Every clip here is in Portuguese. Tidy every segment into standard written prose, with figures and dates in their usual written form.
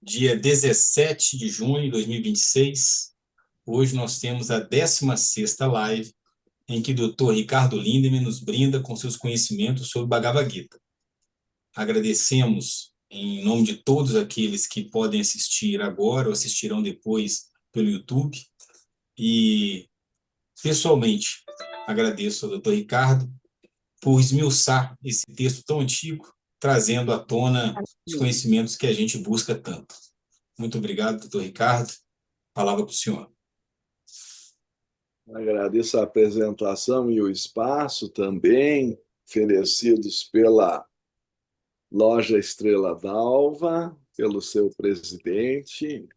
dia 17 de junho de 2026. Hoje nós temos a 16ª live em que o Dr. Ricardo Lindemann nos brinda com seus conhecimentos sobre Bhagavad Gita. Agradecemos em nome de todos aqueles que podem assistir agora ou assistirão depois pelo YouTube. E, pessoalmente, agradeço ao Dr. Ricardo por esmiuçar esse texto tão antigo, trazendo à tona os conhecimentos que a gente busca tanto. Muito obrigado, doutor Ricardo. Palavra para o senhor. Agradeço a apresentação e o espaço também oferecidos pela Loja Estrela d'Alva, pelo seu presidente.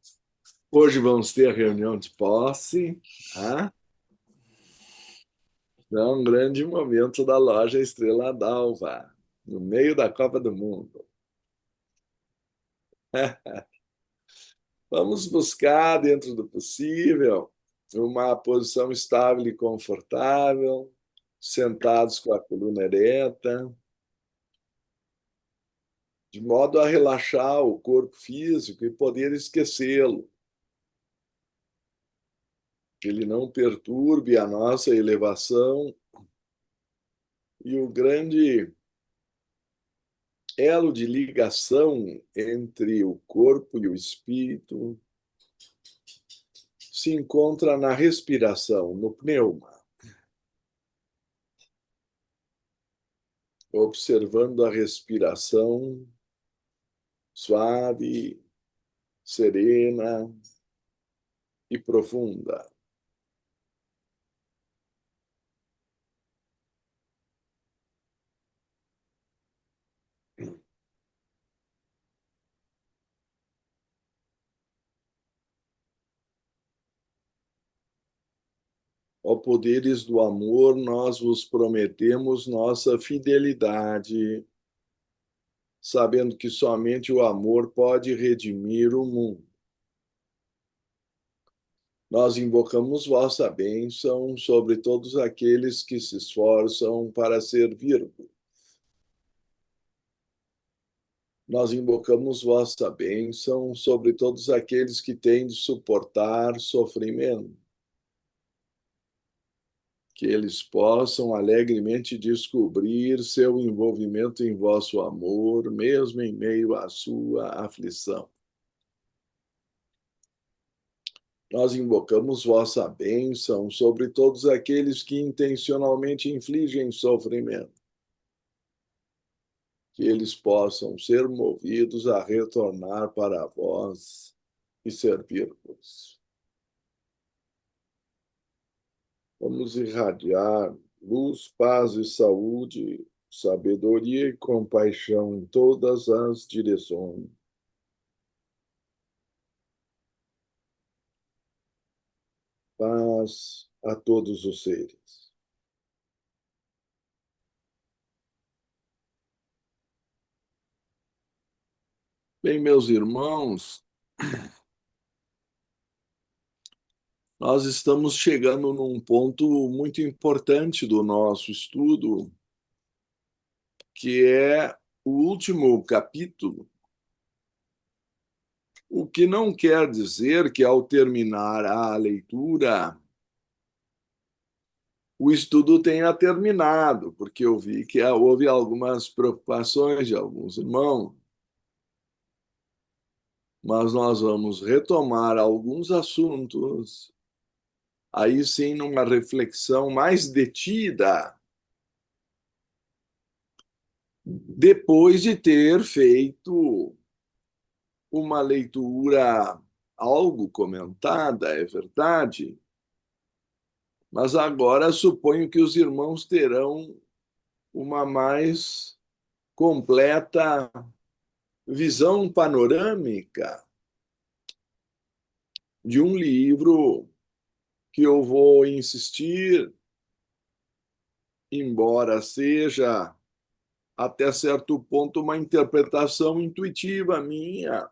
Hoje vamos ter a reunião de posse. Tá? É um grande momento da Loja Estrela d'Alva, no meio da Copa do Mundo. Vamos buscar, dentro do possível, uma posição estável e confortável, sentados com a coluna ereta, de modo a relaxar o corpo físico e poder esquecê-lo, que ele não perturbe a nossa elevação e o grande elo de ligação entre o corpo e o espírito se encontra na respiração, no pneuma. Observando a respiração suave, serena e profunda. Ó poderes do amor, nós vos prometemos nossa fidelidade, sabendo que somente o amor pode redimir o mundo. Nós invocamos vossa bênção sobre todos aqueles que se esforçam para servir-vos. Nós invocamos vossa bênção sobre todos aqueles que têm de suportar sofrimento. Que eles possam alegremente descobrir seu envolvimento em vosso amor, mesmo em meio à sua aflição. Nós invocamos vossa bênção sobre todos aqueles que intencionalmente infligem sofrimento. Que eles possam ser movidos a retornar para vós e servir-vos. Vamos irradiar luz, paz e saúde, sabedoria e compaixão em todas as direções. Paz a todos os seres. Bem, meus irmãos, nós estamos chegando num ponto muito importante do nosso estudo, que é o último capítulo. O que não quer dizer que, ao terminar a leitura, o estudo tenha terminado, porque eu vi que houve algumas preocupações de alguns irmãos, mas nós vamos retomar alguns assuntos, aí sim, numa reflexão mais detida, depois de ter feito uma leitura algo comentada, é verdade, mas agora suponho que os irmãos terão uma mais completa visão panorâmica de um livro que eu vou insistir, embora seja até certo ponto uma interpretação intuitiva minha,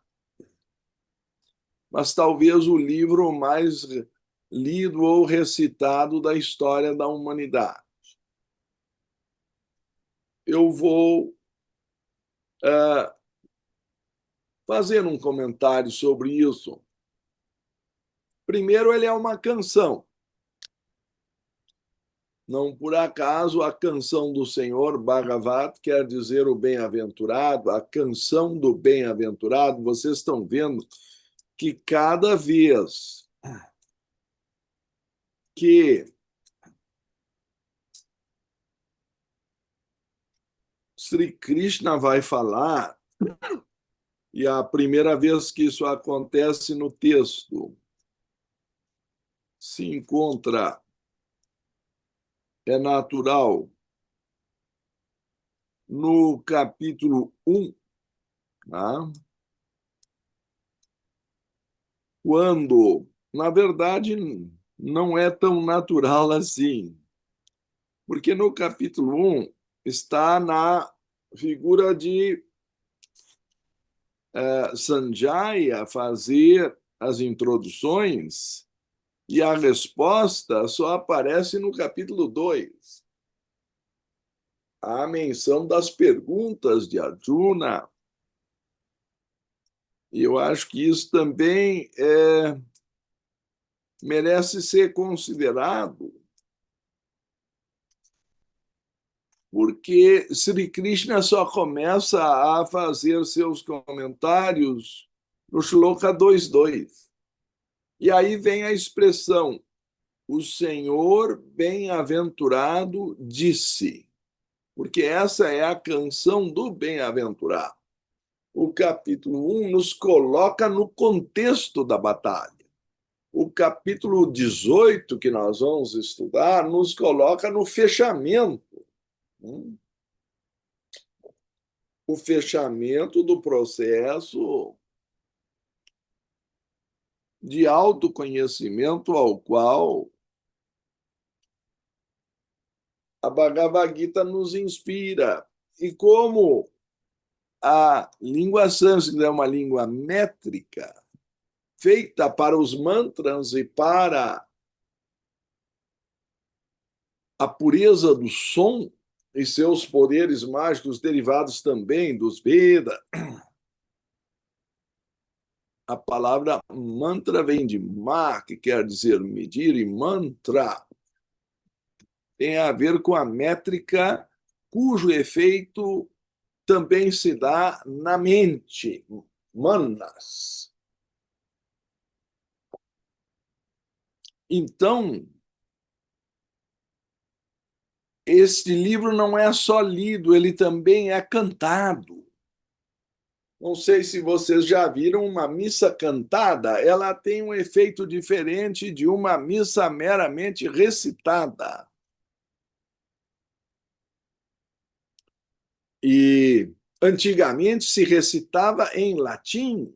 mas talvez o livro mais lido ou recitado da história da humanidade. Eu vou fazer um comentário sobre isso. Primeiro, ele é uma canção. Não por acaso a canção do Senhor, Bhagavat, quer dizer o bem-aventurado, a canção do bem-aventurado. Vocês estão vendo que cada vez que Sri Krishna vai falar, e a primeira vez que isso acontece no texto se encontra, é natural, no capítulo 1, tá? Quando, na verdade, não é tão natural assim, porque no capítulo 1 está na figura de Sanjaya fazer as introduções e a resposta só aparece no capítulo 2. A menção das perguntas de Arjuna. E eu acho que isso também merece ser considerado, porque Sri Krishna só começa a fazer seus comentários no Shloka 2.2. E aí vem a expressão, o Senhor bem-aventurado disse, porque essa é a canção do bem-aventurado. O capítulo 1 nos coloca no contexto da batalha. O capítulo 18, que nós vamos estudar, nos coloca no fechamento. O fechamento do processo de autoconhecimento ao qual a Bhagavad Gita nos inspira. E como a língua sânscrita é uma língua métrica, feita para os mantras e para a pureza do som e seus poderes mágicos derivados também dos Vedas. A palavra mantra vem de ma, que quer dizer medir, e mantra tem a ver com a métrica cujo efeito também se dá na mente, manas. Então, este livro não é só lido, ele também é cantado. Não sei se vocês já viram uma missa cantada, ela tem um efeito diferente de uma missa meramente recitada. E antigamente se recitava em latim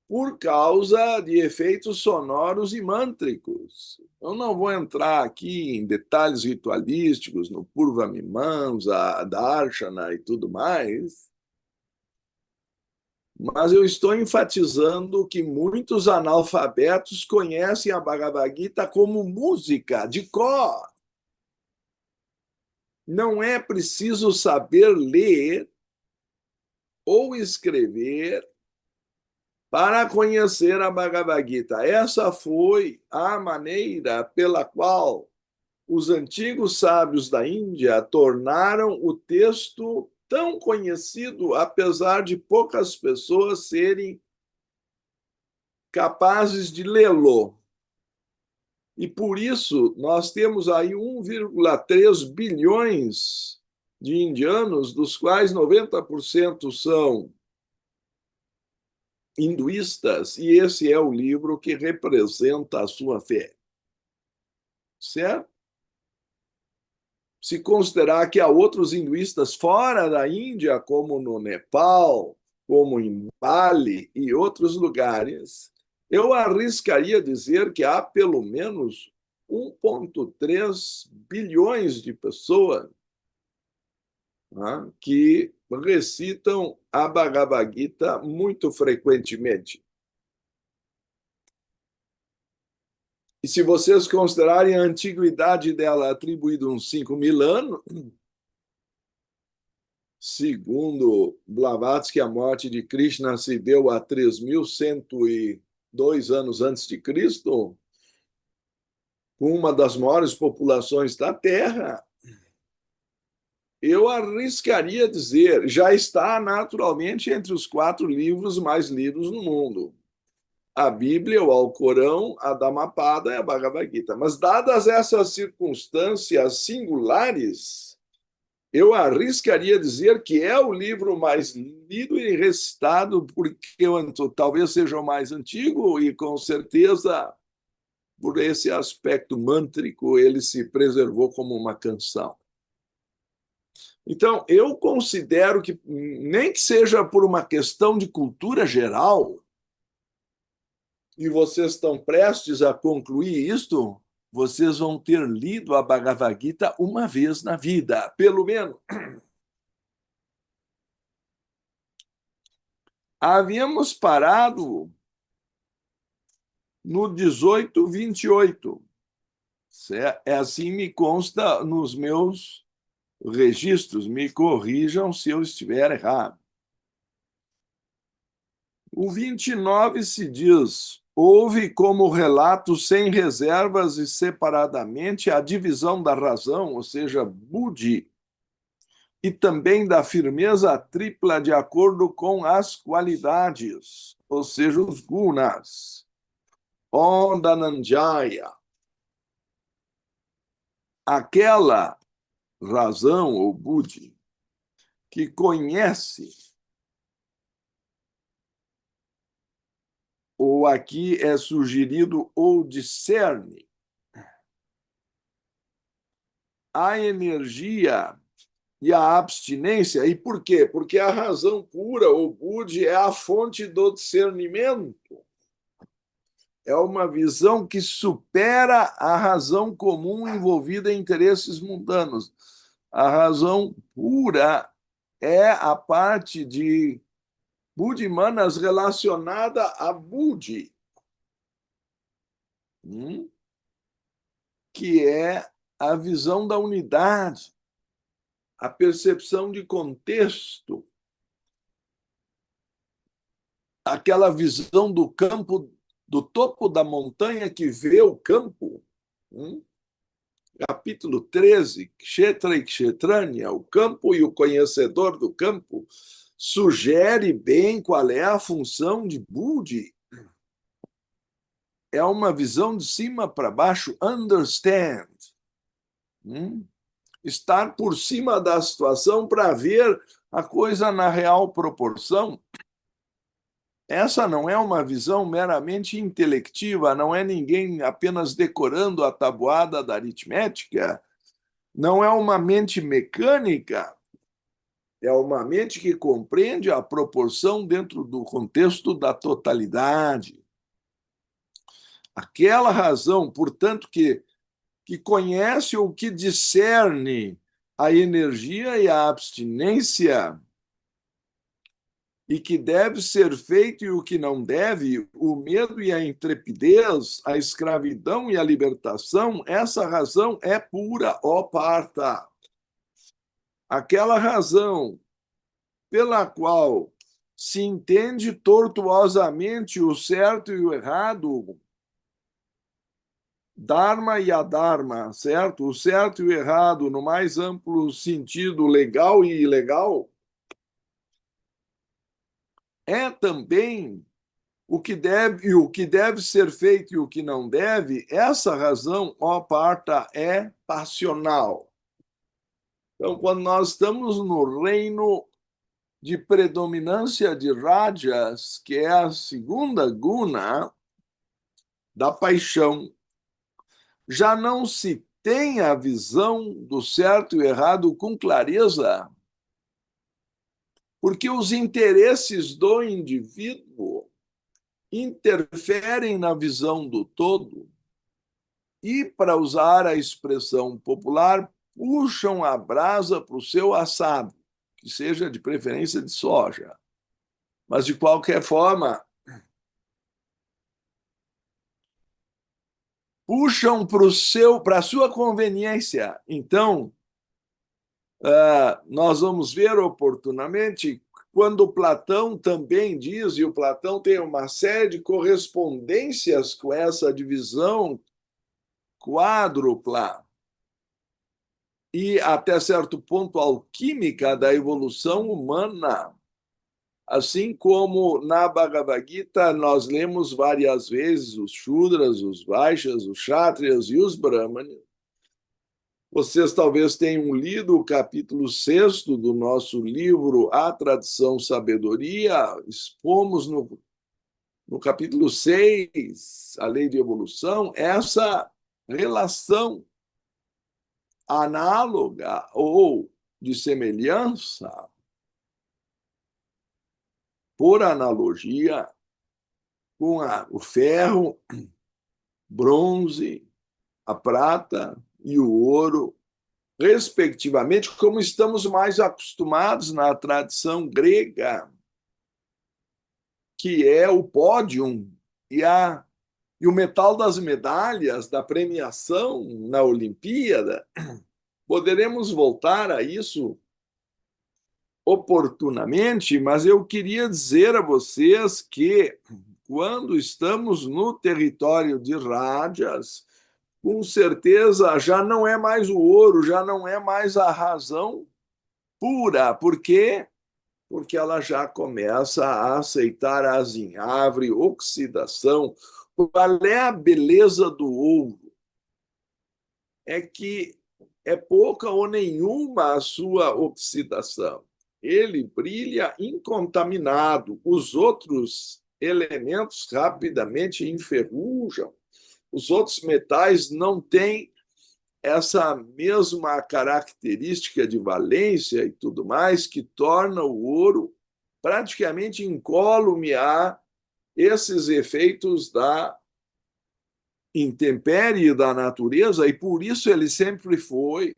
por causa de efeitos sonoros e mântricos. Eu não vou entrar aqui em detalhes ritualísticos, no Purva Mimamsa, Darshana e tudo mais, mas eu estou enfatizando que muitos analfabetos conhecem a Bhagavad Gita como música de cor. Não é preciso saber ler ou escrever para conhecer a Bhagavad Gita. Essa foi a maneira pela qual os antigos sábios da Índia tornaram o texto tão conhecido, apesar de poucas pessoas serem capazes de lê-lo. E por isso nós temos aí 1,3 bilhões de indianos, dos quais 90% são hinduístas, e esse é o livro que representa a sua fé. Certo? Se considerar que há outros hinduístas fora da Índia, como no Nepal, como em Bali e outros lugares, eu arriscaria dizer que há pelo menos 1,3 bilhões de pessoas, né, que recitam a Bhagavad Gita muito frequentemente. E se vocês considerarem a antiguidade dela atribuída uns 5.000 anos, Segundo Blavatsky, a morte de Krishna se deu há 3.102 anos antes de Cristo, com uma das maiores populações da Terra. Eu arriscaria dizer, já está naturalmente entre os 4 livros mais lidos no mundo. A Bíblia, o Alcorão, a Dhammapada e a Bhagavad Gita. Mas, dadas essas circunstâncias singulares, eu arriscaria dizer que é o livro mais lido e recitado, porque talvez seja o mais antigo e, com certeza, por esse aspecto mântrico, ele se preservou como uma canção. Então, eu considero que, nem que seja por uma questão de cultura geral, e vocês estão prestes a concluir isto, vocês vão ter lido a Bhagavad Gita uma vez na vida, pelo menos. Havíamos parado no 18:28. É assim me consta nos meus registros. Me corrijam se eu estiver errado. O 29 se diz: houve como relato sem reservas e separadamente a divisão da razão, ou seja, buddhi, e também da firmeza tripla de acordo com as qualidades, ou seja, os gunas. Om Dhananjaya. Aquela razão, ou buddhi, que conhece, ou aqui é sugerido ou discerne, a energia e a abstinência. E por quê? Porque a razão pura, ou buddhi, é a fonte do discernimento. É uma visão que supera a razão comum envolvida em interesses mundanos. A razão pura é a parte de Buddhimanas relacionada a Buddhi, que é a visão da unidade, a percepção de contexto, aquela visão do campo, do topo da montanha que vê o campo. Capítulo 13, Kshetra e Kshetranya, o campo e o conhecedor do campo, sugere bem qual é a função de Buddhi. É uma visão de cima para baixo, understand. Estar por cima da situação para ver a coisa na real proporção. Essa não é uma visão meramente intelectiva, não é ninguém apenas decorando a tabuada da aritmética, não é uma mente mecânica, é uma mente que compreende a proporção dentro do contexto da totalidade. Aquela razão, portanto, que conhece ou que discerne a energia e a abstinência, e que deve ser feito e o que não deve, o medo e a intrepidez, a escravidão e a libertação, essa razão é pura, ó Partha. Aquela razão pela qual se entende tortuosamente o certo e o errado, Dharma e Adharma, certo? O certo e o errado, no mais amplo sentido legal e ilegal, é também o que deve ser feito e o que não deve. Essa razão, ó Partha, é passional. Então, quando nós estamos no reino de predominância de rajas, que é a segunda guna da paixão, já não se tem a visão do certo e errado com clareza, porque os interesses do indivíduo interferem na visão do todo e, para usar a expressão popular, puxam a brasa para o seu assado, que seja de preferência de soja. Mas, de qualquer forma, puxam para a sua conveniência. Então, Nós vamos ver oportunamente quando Platão também diz, e o Platão tem uma série de correspondências com essa divisão quádrupla e, até certo ponto, alquímica da evolução humana. Assim como na Bhagavad Gita nós lemos várias vezes os Shudras, os Vaishyas, os Kshatriyas e os Brahmanes. Vocês talvez tenham lido o capítulo 6º do nosso livro A Tradição Sabedoria. Expomos no capítulo 6, a lei de evolução, essa relação análoga ou de semelhança, por analogia, com o ferro, bronze, a prata e o ouro, respectivamente, como estamos mais acostumados na tradição grega, que é o pódium e o metal das medalhas da premiação na Olimpíada. Poderemos voltar a isso oportunamente, mas eu queria dizer a vocês que, quando estamos no território de Rádias, com certeza já não é mais o ouro, já não é mais a razão pura. Por quê? Porque ela já começa a aceitar a azinhavre, oxidação. Qual é a beleza do ouro? É que é pouca ou nenhuma a sua oxidação. Ele brilha incontaminado. Os outros elementos rapidamente enferrujam. Os outros metais não têm essa mesma característica de valência e tudo mais, que torna o ouro praticamente incólume a esses efeitos da intempérie da natureza, e por isso ele sempre foi,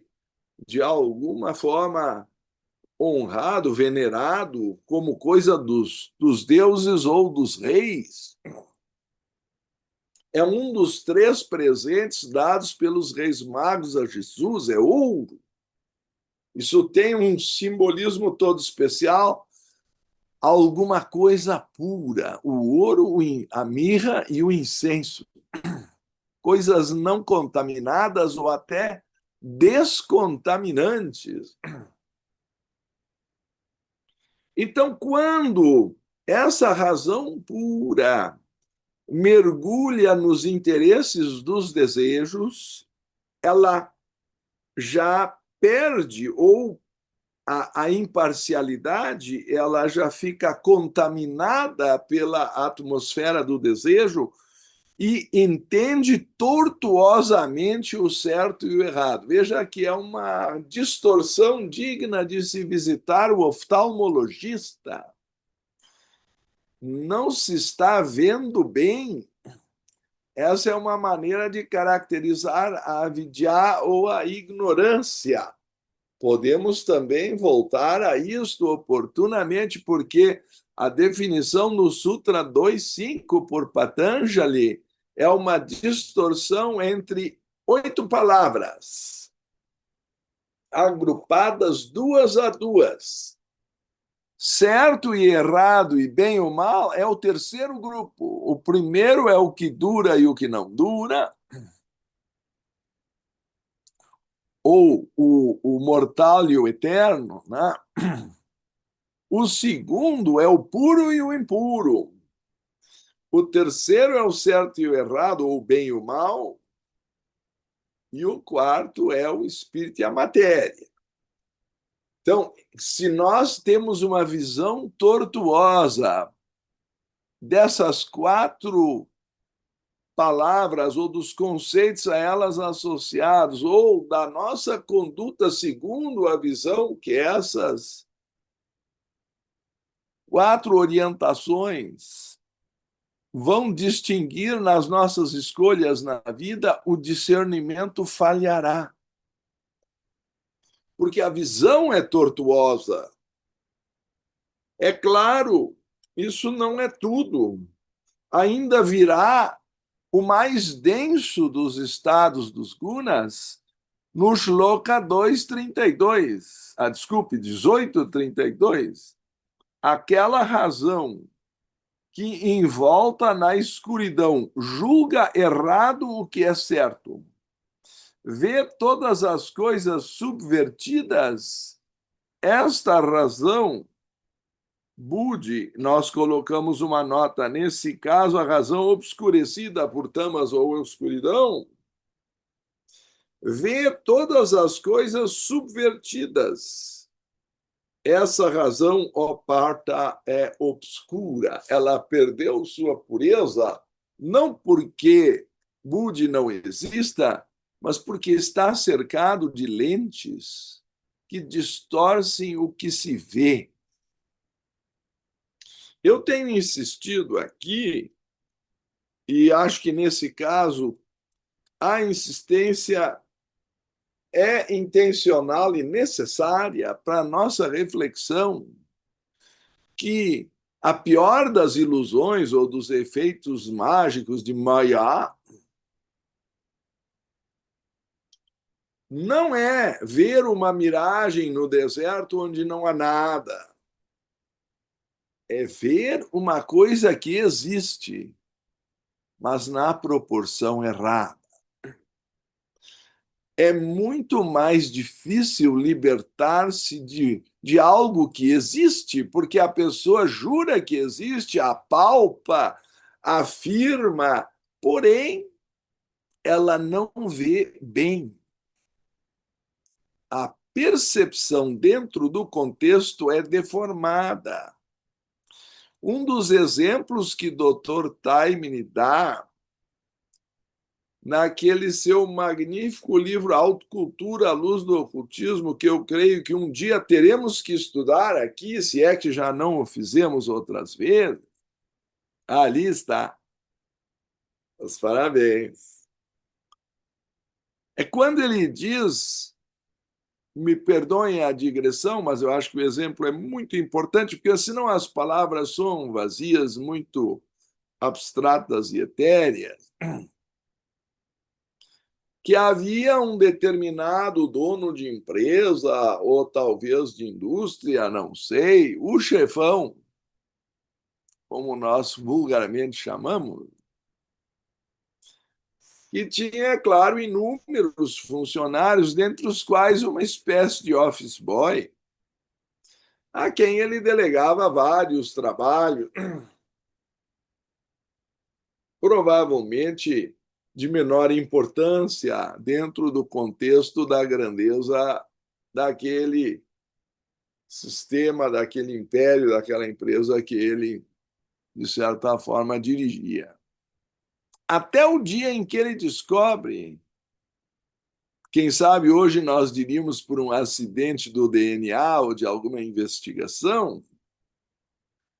de alguma forma, honrado, venerado como coisa dos deuses ou dos reis. É um dos 3 presentes dados pelos reis magos a Jesus, é ouro. Isso tem um simbolismo todo especial, alguma coisa pura, o ouro, a mirra e o incenso. Coisas não contaminadas ou até descontaminantes. Então, quando essa razão pura mergulha nos interesses dos desejos, ela já perde, ou a imparcialidade, ela já fica contaminada pela atmosfera do desejo e entende tortuosamente o certo e o errado. Veja que é uma distorção digna de se visitar o oftalmologista. Não se está vendo bem. Essa é uma maneira de caracterizar a avidya ou a ignorância. Podemos também voltar a isto oportunamente, porque a definição no Sutra 2.5 por Patanjali é uma distorção entre 8 palavras, agrupadas 2 a 2. Certo e errado e bem ou mal é o terceiro grupo. O primeiro é o que dura e o que não dura, ou o mortal e o eterno, né? O segundo é o puro e o impuro. O terceiro é o certo e o errado, ou o bem e o mal. E o quarto é o espírito e a matéria. Então, se nós temos uma visão tortuosa dessas 4 palavras ou dos conceitos a elas associados, ou da nossa conduta segundo a visão que essas 4 orientações vão distinguir nas nossas escolhas na vida, o discernimento falhará. Porque a visão é tortuosa. É claro, isso não é tudo. Ainda virá o mais denso dos estados dos gunas, No Shloka 2:32, desculpe, 18:32, aquela razão que envolta na escuridão julga errado o que é certo, vê todas as coisas subvertidas, esta razão, Budi, nós colocamos uma nota, nesse caso, a razão obscurecida por tamas ou escuridão, vê todas as coisas subvertidas. Essa razão, ó parta, é obscura. Ela perdeu sua pureza, não porque Budi não exista, mas porque está cercado de lentes que distorcem o que se vê. Eu tenho insistido aqui, e acho que nesse caso a insistência é intencional e necessária para a nossa reflexão, que a pior das ilusões ou dos efeitos mágicos de Maya não é ver uma miragem no deserto onde não há nada. É ver uma coisa que existe, mas na proporção errada. É muito mais difícil libertar-se de algo que existe, porque a pessoa jura que existe, apalpa, afirma, porém, ela não vê bem. A percepção dentro do contexto é deformada. Um dos exemplos que Dr. Taimini dá naquele seu magnífico livro Autocultura à Luz do Ocultismo, que eu creio que um dia teremos que estudar aqui, se é que já não o fizemos outras vezes. Ali está. Os parabéns. É quando ele diz, me perdoem a digressão, mas eu acho que o exemplo é muito importante, porque senão as palavras são vazias, muito abstratas e etéreas, que havia um determinado dono de empresa, ou talvez de indústria, não sei, o chefão, como nós vulgarmente chamamos, que tinha, é claro, inúmeros funcionários, dentre os quais uma espécie de office boy, a quem ele delegava vários trabalhos, provavelmente de menor importância dentro do contexto da grandeza daquele sistema, daquele império, daquela empresa que ele, de certa forma, dirigia. Até o dia em que ele descobre, quem sabe hoje nós diríamos por um acidente do DNA ou de alguma investigação,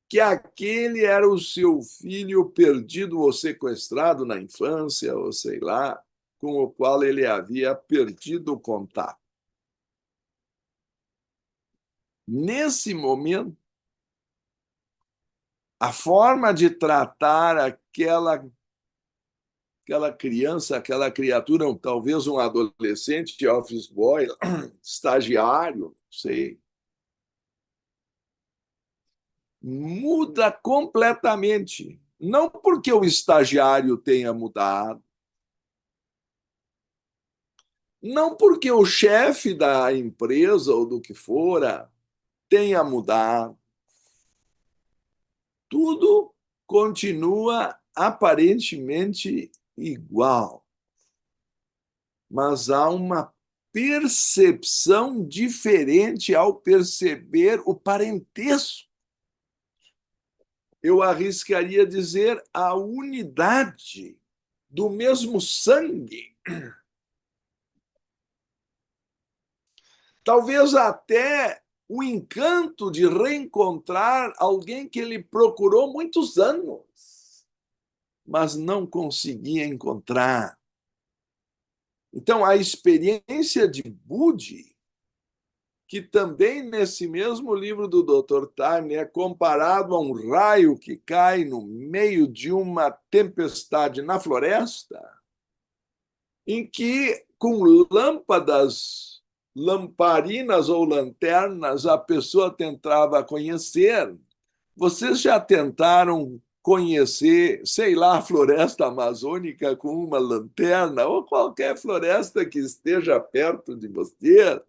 que aquele era o seu filho perdido ou sequestrado na infância, ou sei lá, com o qual ele havia perdido o contato. Nesse momento, a forma de tratar aquela criança, aquela criatura, talvez um adolescente, office boy, estagiário, sei, muda completamente. Não porque o estagiário tenha mudado, não porque o chefe da empresa ou do que fora tenha mudado. Tudo continua aparentemente igual. Mas há uma percepção diferente ao perceber o parentesco. Eu arriscaria dizer a unidade do mesmo sangue. Talvez até o encanto de reencontrar alguém que ele procurou muitos anos, mas não conseguia encontrar. Então, a experiência de Budi, que também nesse mesmo livro do Dr. Time é comparado a um raio que cai no meio de uma tempestade na floresta, em que com lâmpadas, lamparinas ou lanternas, a pessoa tentava conhecer. Vocês já tentaram conhecer, sei lá, a floresta amazônica com uma lanterna ou qualquer floresta que esteja perto de você?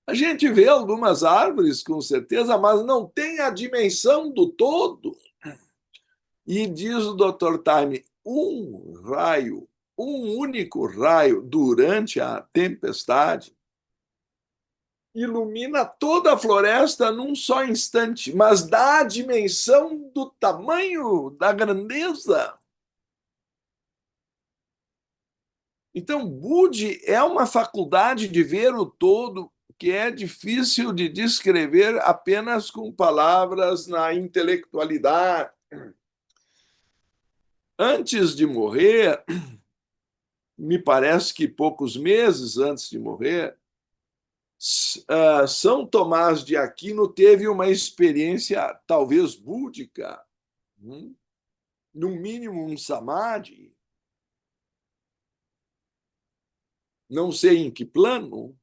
A gente vê algumas árvores, com certeza, mas não tem a dimensão do todo. E diz o Dr. Time, um único raio durante a tempestade ilumina toda a floresta num só instante, mas dá a dimensão do tamanho, da grandeza. Então, Budi é uma faculdade de ver o todo que é difícil de descrever apenas com palavras na intelectualidade. Antes de morrer, me parece que poucos meses antes de morrer, São Tomás de Aquino teve uma experiência talvez búdica, no mínimo um samadhi, não sei em que plano,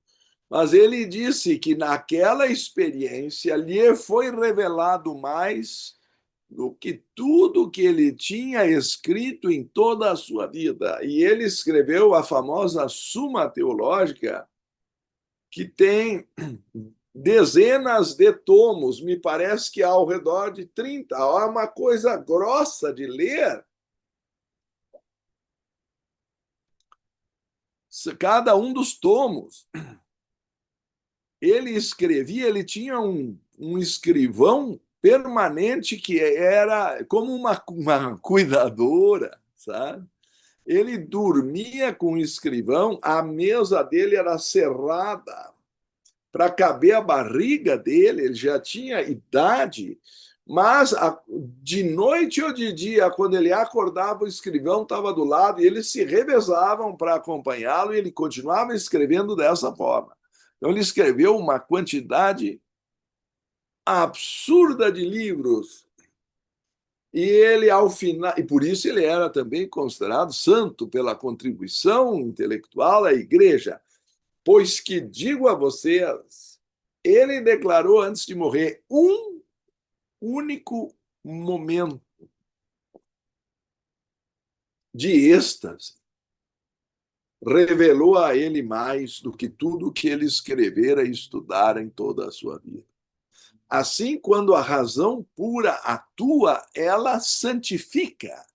mas ele disse que naquela experiência lhe foi revelado mais do que tudo que ele tinha escrito em toda a sua vida. E ele escreveu a famosa Suma Teológica, que tem dezenas de tomos, me parece que ao redor de 30. É uma coisa grossa de ler. Cada um dos tomos. Ele escrevia, ele tinha um escrivão permanente que era como uma cuidadora, sabe? Ele dormia com o escrivão, a mesa dele era cerrada para caber a barriga dele, ele já tinha idade, mas de noite ou de dia, quando ele acordava, o escrivão estava do lado e eles se revezavam para acompanhá-lo e ele continuava escrevendo dessa forma. Então, ele escreveu uma quantidade absurda de livros. E ele, ao final, e por isso ele era também considerado santo pela contribuição intelectual à igreja. Pois que digo a vocês, ele declarou antes de morrer um único momento de êxtase. Revelou a ele mais do que tudo que ele escrevera e estudara em toda a sua vida. Assim, quando a razão pura atua, ela santifica,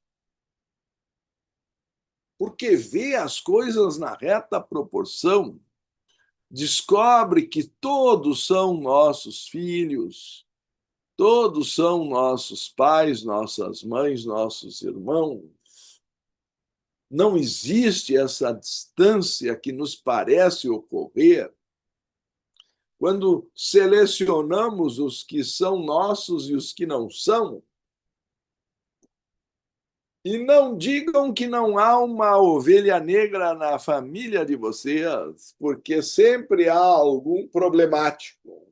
porque vê as coisas na reta proporção, descobre que todos são nossos filhos, todos são nossos pais, nossas mães, nossos irmãos. Não existe essa distância que nos parece ocorrer quando selecionamos os que são nossos e os que não são. E não digam que não há uma ovelha negra na família de vocês, porque sempre há algum problemático.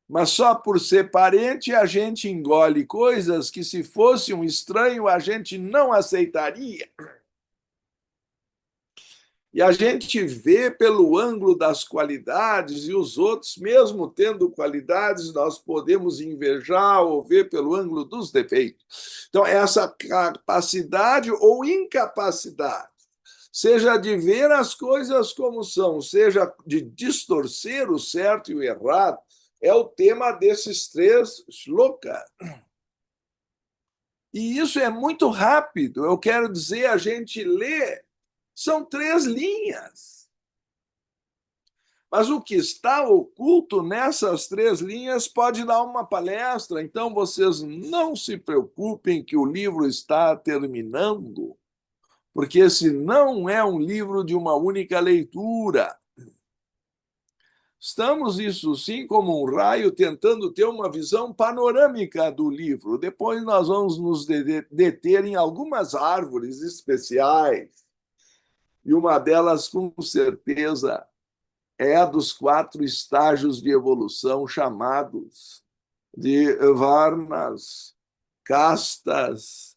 Mas só por ser parente a gente engole coisas que, se fosse um estranho, a gente não aceitaria. E a gente vê pelo ângulo das qualidades, e os outros, mesmo tendo qualidades, nós podemos invejar ou ver pelo ângulo dos defeitos. Então, essa capacidade ou incapacidade, seja de ver as coisas como são, seja de distorcer o certo e o errado, é o tema desses 3 shlokas. E isso é muito rápido. Eu quero dizer, a gente lê, são 3 linhas. Mas o que está oculto nessas 3 linhas pode dar uma palestra. Então, vocês não se preocupem que o livro está terminando, porque esse não é um livro de uma única leitura. Estamos, isso sim, como um raio, tentando ter uma visão panorâmica do livro. Depois nós vamos nos deter em algumas árvores especiais. E uma delas, com certeza, é a dos 4 estágios de evolução chamados de varnas, castas,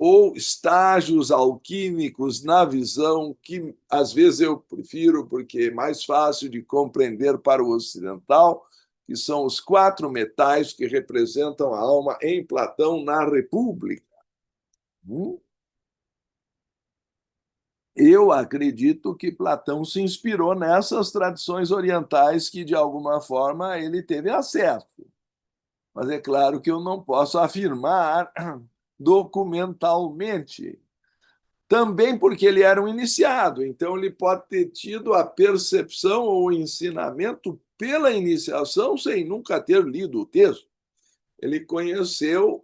ou estágios alquímicos na visão, que às vezes eu prefiro porque é mais fácil de compreender para o ocidental, que são os 4 metais que representam a alma em Platão na República. Eu acredito que Platão se inspirou nessas tradições orientais que, de alguma forma, ele teve acesso. Mas é claro que eu não posso afirmar documentalmente. Também porque ele era um iniciado, então ele pode ter tido a percepção ou o ensinamento pela iniciação sem nunca ter lido o texto. Ele conheceu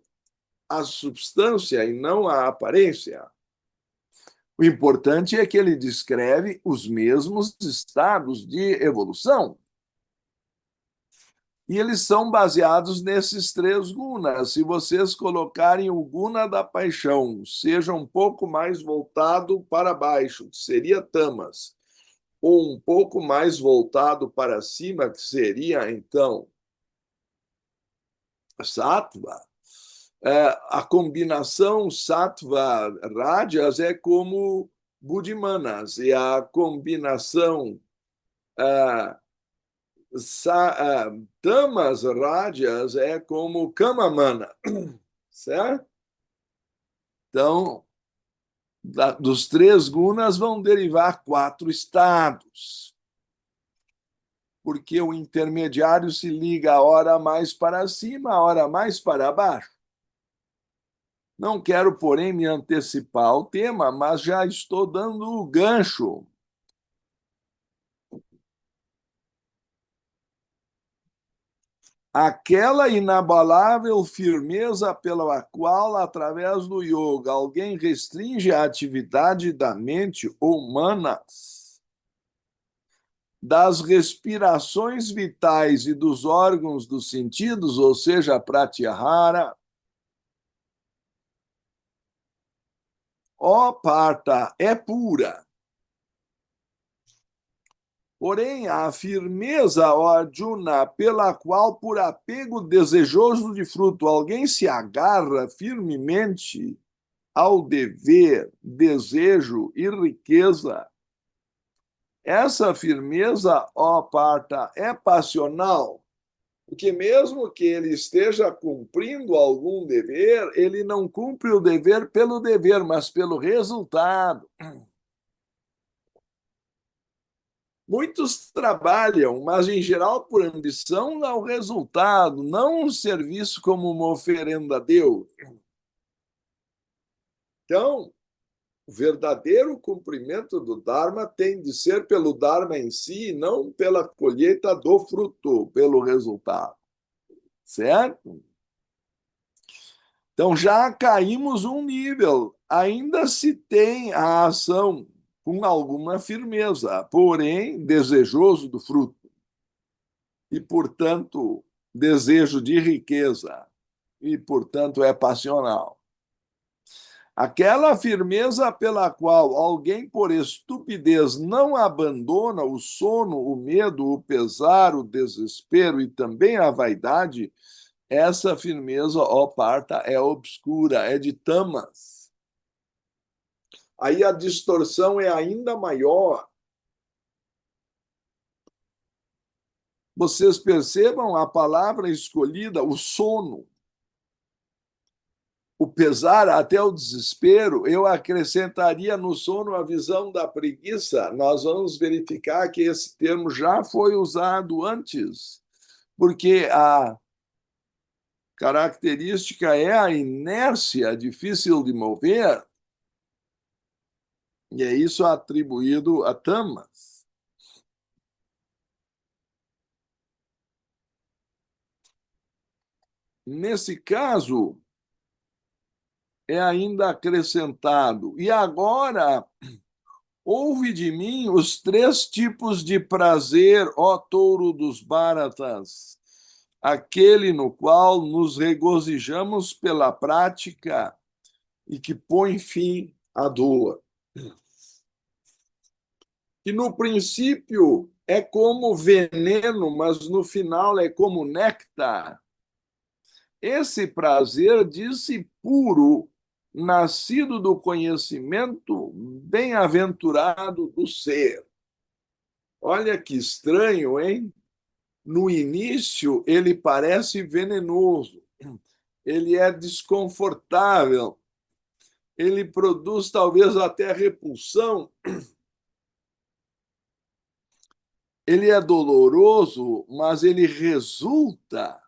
a substância e não a aparência. O importante é que ele descreve os mesmos estados de evolução. E eles são baseados nesses 3 gunas. Se vocês colocarem o guna da paixão, seja um pouco mais voltado para baixo, que seria tamas, ou um pouco mais voltado para cima, que seria, então, sattva, a combinação sattva-rajas é como buddhimanas, e a combinação tamas rádias é como kamamana, certo? Então, dos 3 gunas vão derivar 4 estados, porque o intermediário se liga a hora mais para cima, a hora mais para baixo. Não quero, porém, me antecipar ao tema, mas já estou dando o gancho. Aquela inabalável firmeza pela qual, através do yoga, alguém restringe a atividade da mente humana, das respirações vitais e dos órgãos dos sentidos, ou seja, pratyahara, ó parta, é pura. Porém, a firmeza, ó Arjuna, pela qual, por apego desejoso de fruto, alguém se agarra firmemente ao dever, desejo e riqueza, essa firmeza, ó parta, é passional, porque mesmo que ele esteja cumprindo algum dever, ele não cumpre o dever pelo dever, mas pelo resultado. Muitos trabalham, mas em geral por ambição ao resultado, não um serviço como uma oferenda a Deus. Então, o verdadeiro cumprimento do Dharma tem de ser pelo Dharma em si, não pela colheita do fruto, pelo resultado. Certo? Então já caímos um nível. Ainda se tem a ação com alguma firmeza, porém desejoso do fruto. E, portanto, desejo de riqueza. E, portanto, é passional. Aquela firmeza pela qual alguém, por estupidez, não abandona o sono, o medo, o pesar, o desespero e também a vaidade, essa firmeza, ó parta, é obscura, é de tamas. Aí a distorção é ainda maior. Vocês percebam a palavra escolhida, o sono, o pesar, até o desespero. Eu acrescentaria no sono a visão da preguiça. Nós vamos verificar que esse termo já foi usado antes, porque a característica é a inércia difícil de mover, e é isso atribuído a tamas. Nesse caso, é ainda acrescentado, e agora ouve de mim os 3 tipos de prazer, ó touro dos Bharatas, aquele no qual nos regozijamos pela prática e que põe fim à dor. Que no princípio é como veneno, mas no final é como néctar. Esse prazer diz-se puro, nascido do conhecimento bem-aventurado do ser. Olha que estranho, hein? No início, ele parece venenoso, ele é desconfortável, ele produz talvez até repulsão, ele é doloroso, mas ele resulta,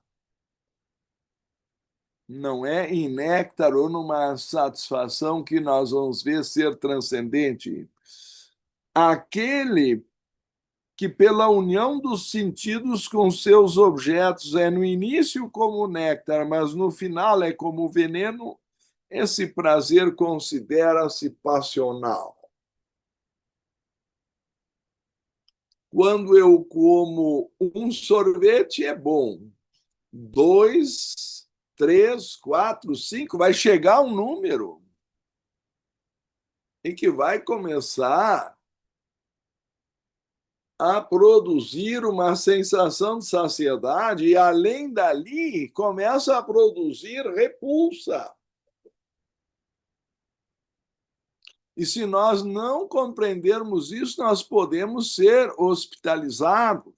não é em néctar ou numa satisfação que nós vamos ver ser transcendente. Aquele que, pela união dos sentidos com seus objetos, é no início como néctar, mas no final é como veneno, esse prazer considera-se passional. Quando eu como um sorvete, é bom. 2, 3, 4, 5, vai chegar um número em que vai começar a produzir uma sensação de saciedade e, além dali, começa a produzir repulsa. E se nós não compreendermos isso, nós podemos ser hospitalizados.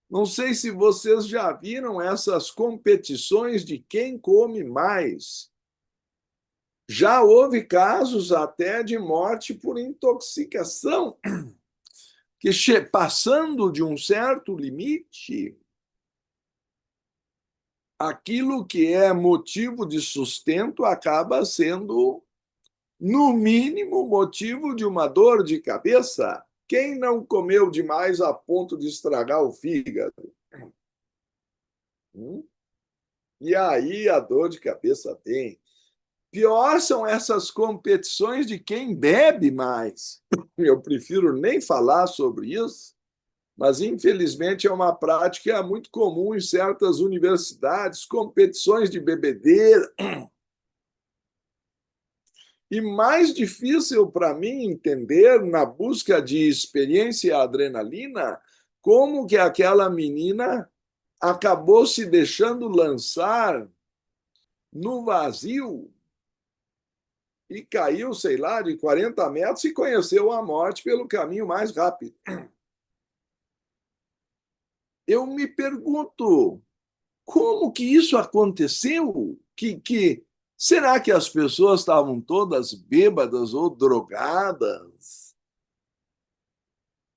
Não sei se vocês já viram essas competições de quem come mais. Já houve casos até de morte por intoxicação, que passando de um certo limite, aquilo que é motivo de sustento acaba sendo, no mínimo, motivo de uma dor de cabeça. Quem não comeu demais a ponto de estragar o fígado? E aí a dor de cabeça vem. Pior são essas competições de quem bebe mais. Eu prefiro nem falar sobre isso, mas infelizmente é uma prática muito comum em certas universidades, competições de bebedeira. E mais difícil para mim entender, na busca de experiência e adrenalina, como que aquela menina acabou se deixando lançar no vazio e caiu, sei lá, de 40 metros e conheceu a morte pelo caminho mais rápido. Eu me pergunto, como que isso aconteceu? Será que as pessoas estavam todas bêbadas ou drogadas?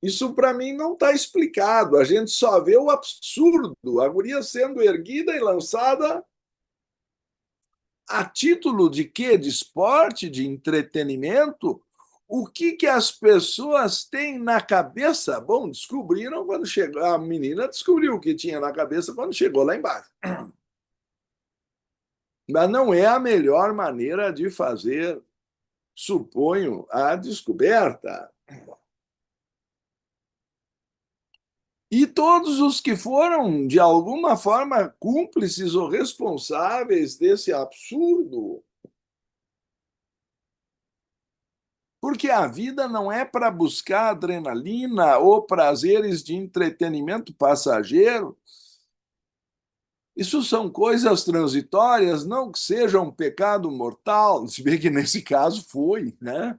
Isso para mim não está explicado. A gente só vê o absurdo, a guria sendo erguida e lançada a título de quê? De esporte, de entretenimento? O que as pessoas têm na cabeça? Bom, descobriram quando chegou. A menina descobriu o que tinha na cabeça quando chegou lá embaixo. Mas não é a melhor maneira de fazer, suponho, a descoberta. E todos os que foram, de alguma forma, cúmplices ou responsáveis desse absurdo. Porque a vida não é para buscar adrenalina ou prazeres de entretenimento passageiro. Isso são coisas transitórias, não que seja um pecado mortal, se bem que nesse caso foi, né?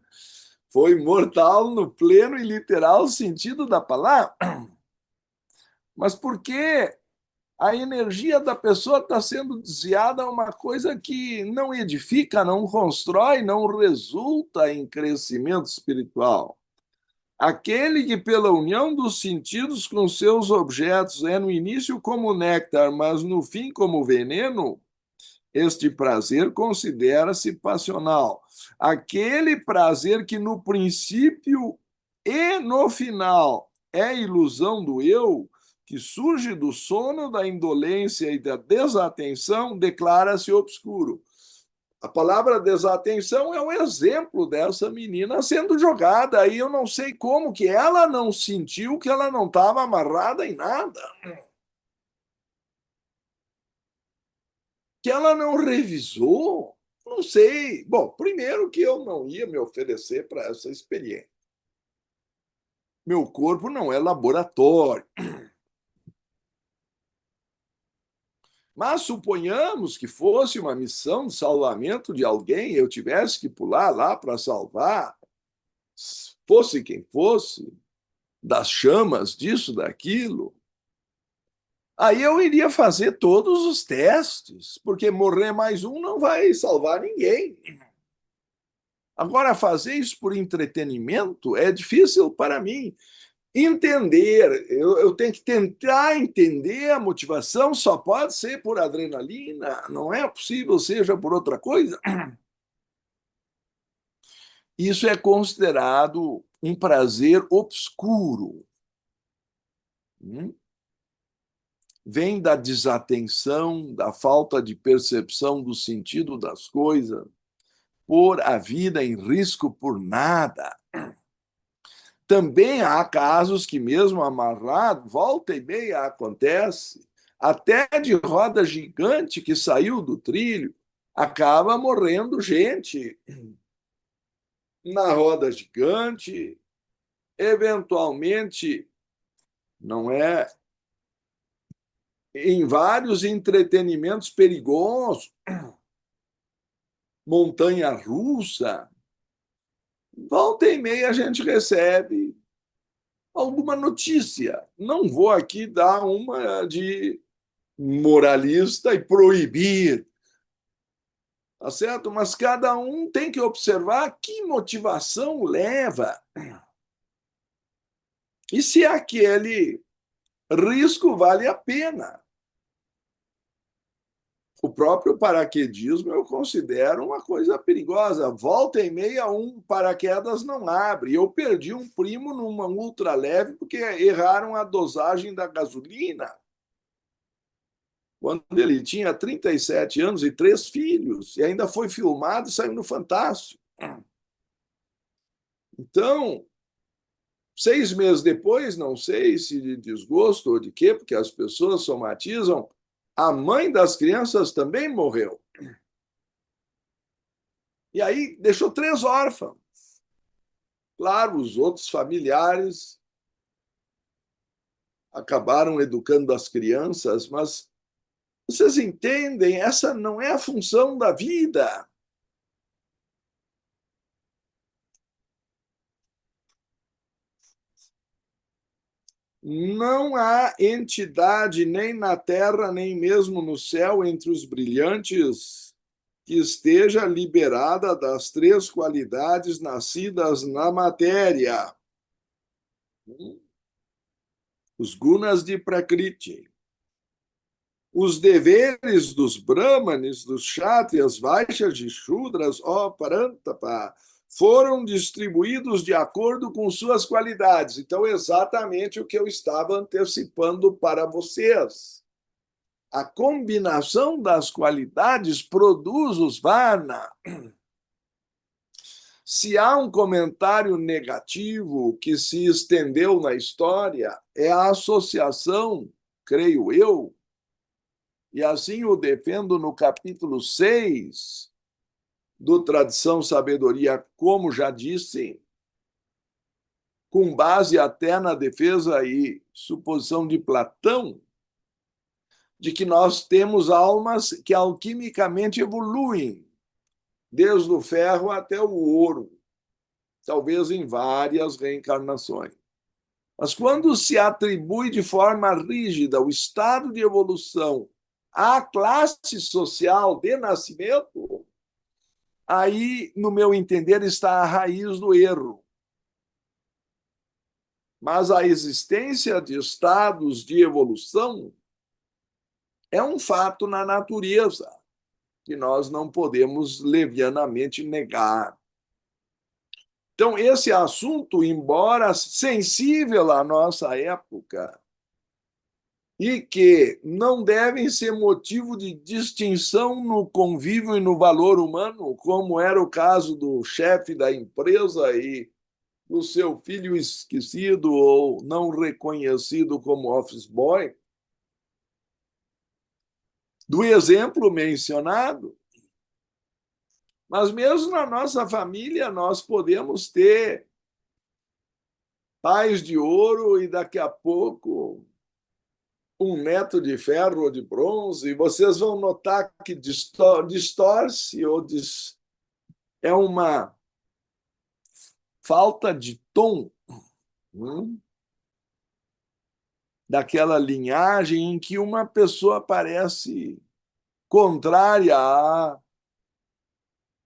Foi mortal no pleno e literal sentido da palavra. Mas por que a energia da pessoa está sendo desviada a uma coisa que não edifica, não constrói, não resulta em crescimento espiritual? Aquele que, pela união dos sentidos com seus objetos, é no início como néctar, mas no fim como veneno, este prazer considera-se passional. Aquele prazer que no princípio e no final é ilusão do eu, que surge do sono, da indolência e da desatenção, declara-se obscuro. A palavra desatenção é um exemplo dessa menina sendo jogada. Aí eu não sei como que ela não sentiu que ela não estava amarrada em nada. Que ela não revisou. Não sei. Bom, primeiro que eu não ia me oferecer para essa experiência. Meu corpo não é laboratório. Mas suponhamos que fosse uma missão de salvamento de alguém, eu tivesse que pular lá para salvar, fosse quem fosse, das chamas, disso, daquilo. Aí eu iria fazer todos os testes, porque morrer mais um não vai salvar ninguém. Agora, fazer isso por entretenimento é difícil para mim. Entender, eu tenho que tentar entender a motivação, só pode ser por adrenalina, não é possível seja por outra coisa. Isso é considerado um prazer obscuro. Vem da desatenção, da falta de percepção do sentido das coisas, pôr a vida em risco por nada. Também há casos que, mesmo amarrado, volta e meia acontece, até de roda gigante que saiu do trilho, acaba morrendo gente na roda gigante, eventualmente, não é? Em vários entretenimentos perigosos, montanha-russa, volta e meia a gente recebe alguma notícia. Não vou aqui dar uma de moralista e proibir, tá certo? Mas cada um tem que observar que motivação leva. E se aquele risco vale a pena. O próprio paraquedismo eu considero uma coisa perigosa. Volta e meia, um paraquedas não abre. Eu perdi um primo numa ultraleve porque erraram a dosagem da gasolina, quando ele tinha 37 anos e 3 filhos, e ainda foi filmado e saiu no Fantástico. Então, 6 meses depois, não sei se de desgosto ou de quê, porque as pessoas somatizam, a mãe das crianças também morreu. E aí deixou 3 órfãos. Claro, os outros familiares acabaram educando as crianças, mas vocês entendem, essa não é a função da vida. Não há entidade nem na terra, nem mesmo no céu, entre os brilhantes, que esteja liberada das 3 qualidades nascidas na matéria. Os gunas de Prakriti. Os deveres dos brahmanes, dos kshatriyas, vaixas e shudras, ó Parantapa, foram distribuídos de acordo com suas qualidades. Então, exatamente o que eu estava antecipando para vocês. A combinação das qualidades produz os varna. Se há um comentário negativo que se estendeu na história, é a associação, creio eu, e assim o defendo no capítulo 6 do Tradição Sabedoria, como já disse, com base até na defesa e suposição de Platão, de que nós temos almas que alquimicamente evoluem, desde o ferro até o ouro, talvez em várias reencarnações. Mas quando se atribui de forma rígida o estado de evolução à classe social de nascimento, aí, no meu entender, está a raiz do erro. Mas a existência de estados de evolução é um fato na natureza que nós não podemos levianamente negar. Então, esse assunto, embora sensível à nossa época, e que não devem ser motivo de distinção no convívio e no valor humano, como era o caso do chefe da empresa e do seu filho esquecido ou não reconhecido como office boy, do exemplo mencionado. Mas mesmo na nossa família, nós podemos ter pais de ouro e daqui a pouco um neto de ferro ou de bronze, e vocês vão notar que distorce é uma falta de tom, daquela linhagem em que uma pessoa parece contrária a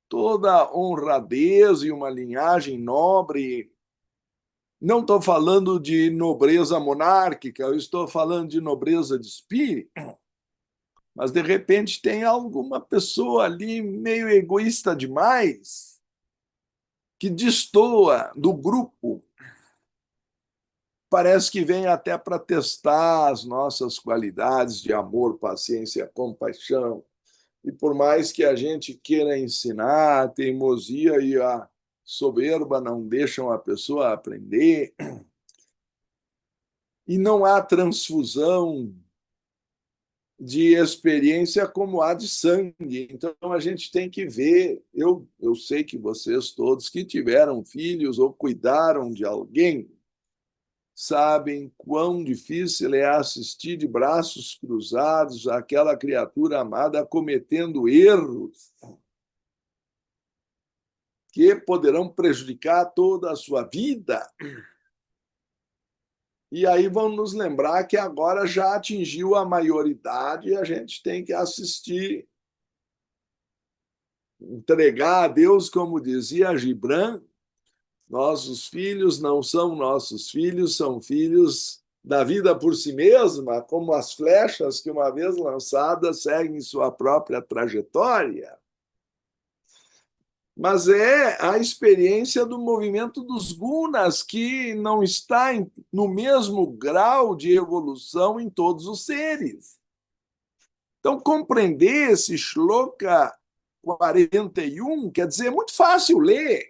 toda honradez e uma linhagem nobre. Não estou falando de nobreza monárquica, eu estou falando de nobreza de espírito, mas de repente tem alguma pessoa ali meio egoísta demais, que destoa do grupo, parece que vem até para testar as nossas qualidades de amor, paciência, compaixão. E por mais que a gente queira ensinar, a teimosia e a soberba não deixam a pessoa aprender, e não há transfusão de experiência como há de sangue. Então a gente tem que ver. Eu sei que vocês todos que tiveram filhos ou cuidaram de alguém sabem quão difícil é assistir de braços cruzados aquela criatura amada cometendo erros que poderão prejudicar toda a sua vida. E aí vão nos lembrar que agora já atingiu a maioridade e a gente tem que assistir, entregar a Deus, como dizia Gibran, nossos filhos não são nossos filhos, são filhos da vida por si mesma, como as flechas que, uma vez lançadas, seguem sua própria trajetória. Mas é a experiência do movimento dos gunas, que não está no mesmo grau de evolução em todos os seres. Então, compreender esse shloka 41, quer dizer, é muito fácil ler.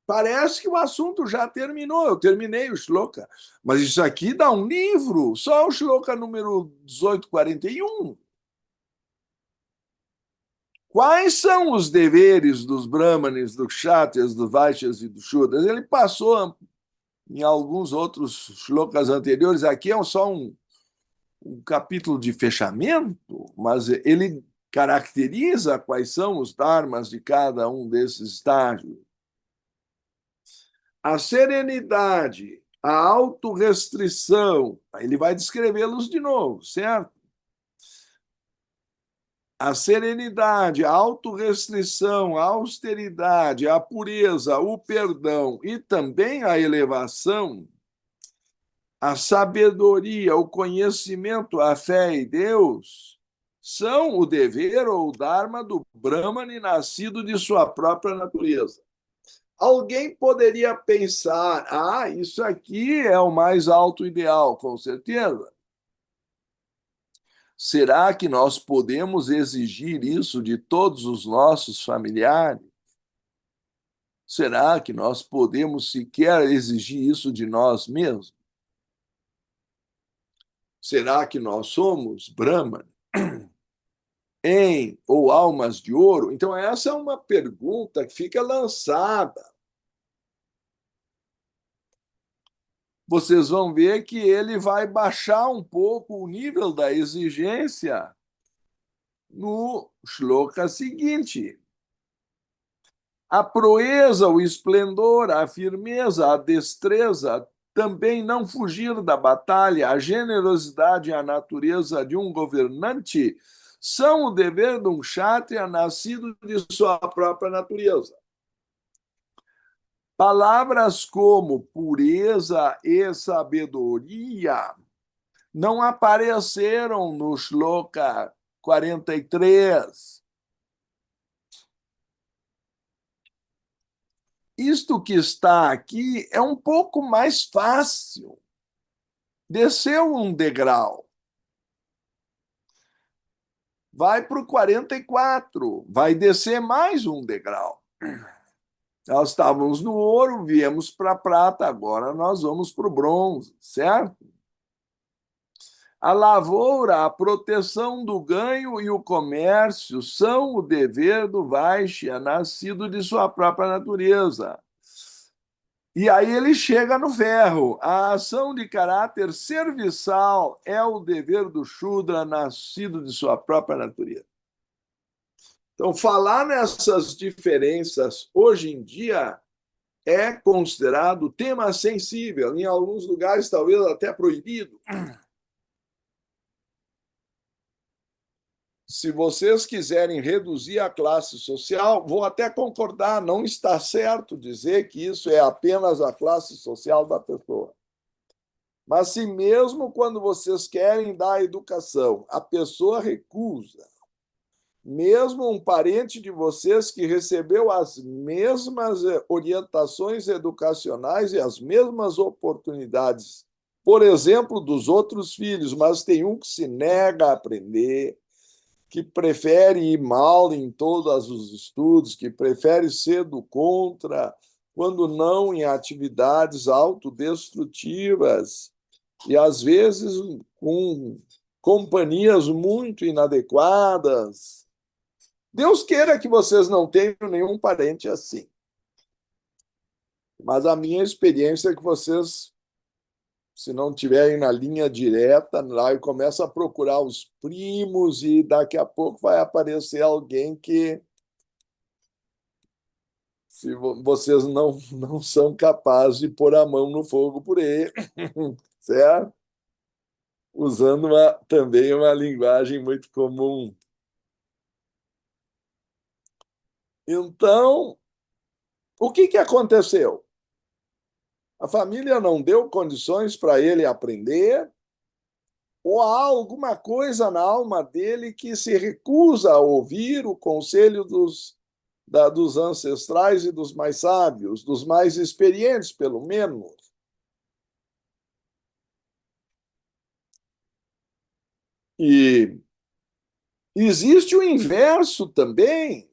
Parece que o assunto já terminou, eu terminei o shloka. Mas isso aqui dá um livro, só o shloka número 1841. Quais são os deveres dos brahmanes, dos kshatriyas, dos vaishyas e dos shudras? Ele passou em alguns outros shlokas anteriores, aqui é só um capítulo de fechamento, mas ele caracteriza quais são os dharmas de cada um desses estágios. A serenidade, a autorrestrição, ele vai descrevê-los de novo, certo? A serenidade, a autorrestrição, a austeridade, a pureza, o perdão e também a elevação, a sabedoria, o conhecimento, a fé em Deus, são o dever ou o dharma do Brahmane nascido de sua própria natureza. Alguém poderia pensar, isso aqui é o mais alto ideal, com certeza. Será que nós podemos exigir isso de todos os nossos familiares? Será que nós podemos sequer exigir isso de nós mesmos? Será que nós somos Brahman ou almas de ouro? Então, essa é uma pergunta que fica lançada. Vocês vão ver que ele vai baixar um pouco o nível da exigência no shloka seguinte. A proeza, o esplendor, a firmeza, a destreza, também não fugir da batalha, a generosidade e a natureza de um governante são o dever de um kshatriya nascido de sua própria natureza. Palavras como pureza e sabedoria não apareceram no shloka 43. Isto que está aqui é um pouco mais fácil. Desceu um degrau. Vai para o 44, vai descer mais um degrau. Nós estávamos no ouro, viemos para a prata, agora nós vamos para o bronze, certo? A lavoura, a proteção do ganho e o comércio são o dever do Vaishya, nascido de sua própria natureza. E aí ele chega no ferro. A ação de caráter serviçal é o dever do Shudra nascido de sua própria natureza. Então, falar nessas diferenças hoje em dia é considerado tema sensível, em alguns lugares talvez até proibido. Se vocês quiserem reduzir a classe social, vou até concordar, não está certo dizer que isso é apenas a classe social da pessoa. Mas se mesmo quando vocês querem dar educação, a pessoa recusa, mesmo um parente de vocês que recebeu as mesmas orientações educacionais e as mesmas oportunidades, por exemplo, dos outros filhos, mas tem um que se nega a aprender, que prefere ir mal em todos os estudos, que prefere ser do contra, quando não em atividades autodestrutivas, e às vezes com companhias muito inadequadas. Deus queira que vocês não tenham nenhum parente assim. Mas a minha experiência é que vocês, se não tiverem na linha direta, lá e começa a procurar os primos e daqui a pouco vai aparecer alguém que se vocês não são capazes de pôr a mão no fogo por ele, certo? Usando também uma linguagem muito comum. Então, o que aconteceu? A família não deu condições para ele aprender, ou há alguma coisa na alma dele que se recusa a ouvir o conselho dos ancestrais e dos mais sábios, dos mais experientes, pelo menos. E existe o inverso também.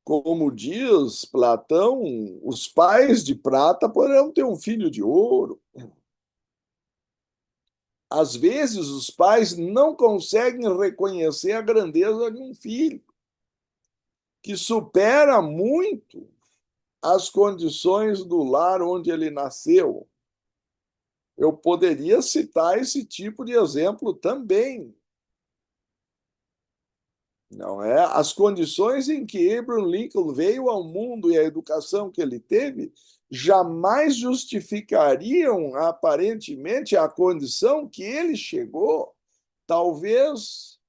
Como diz Platão, os pais de prata poderão ter um filho de ouro. Às vezes, os pais não conseguem reconhecer a grandeza de um filho, que supera muito as condições do lar onde ele nasceu. Eu poderia citar esse tipo de exemplo também. Não é? As condições em que Abraham Lincoln veio ao mundo e a educação que ele teve jamais justificariam aparentemente a condição que ele chegou. Talvez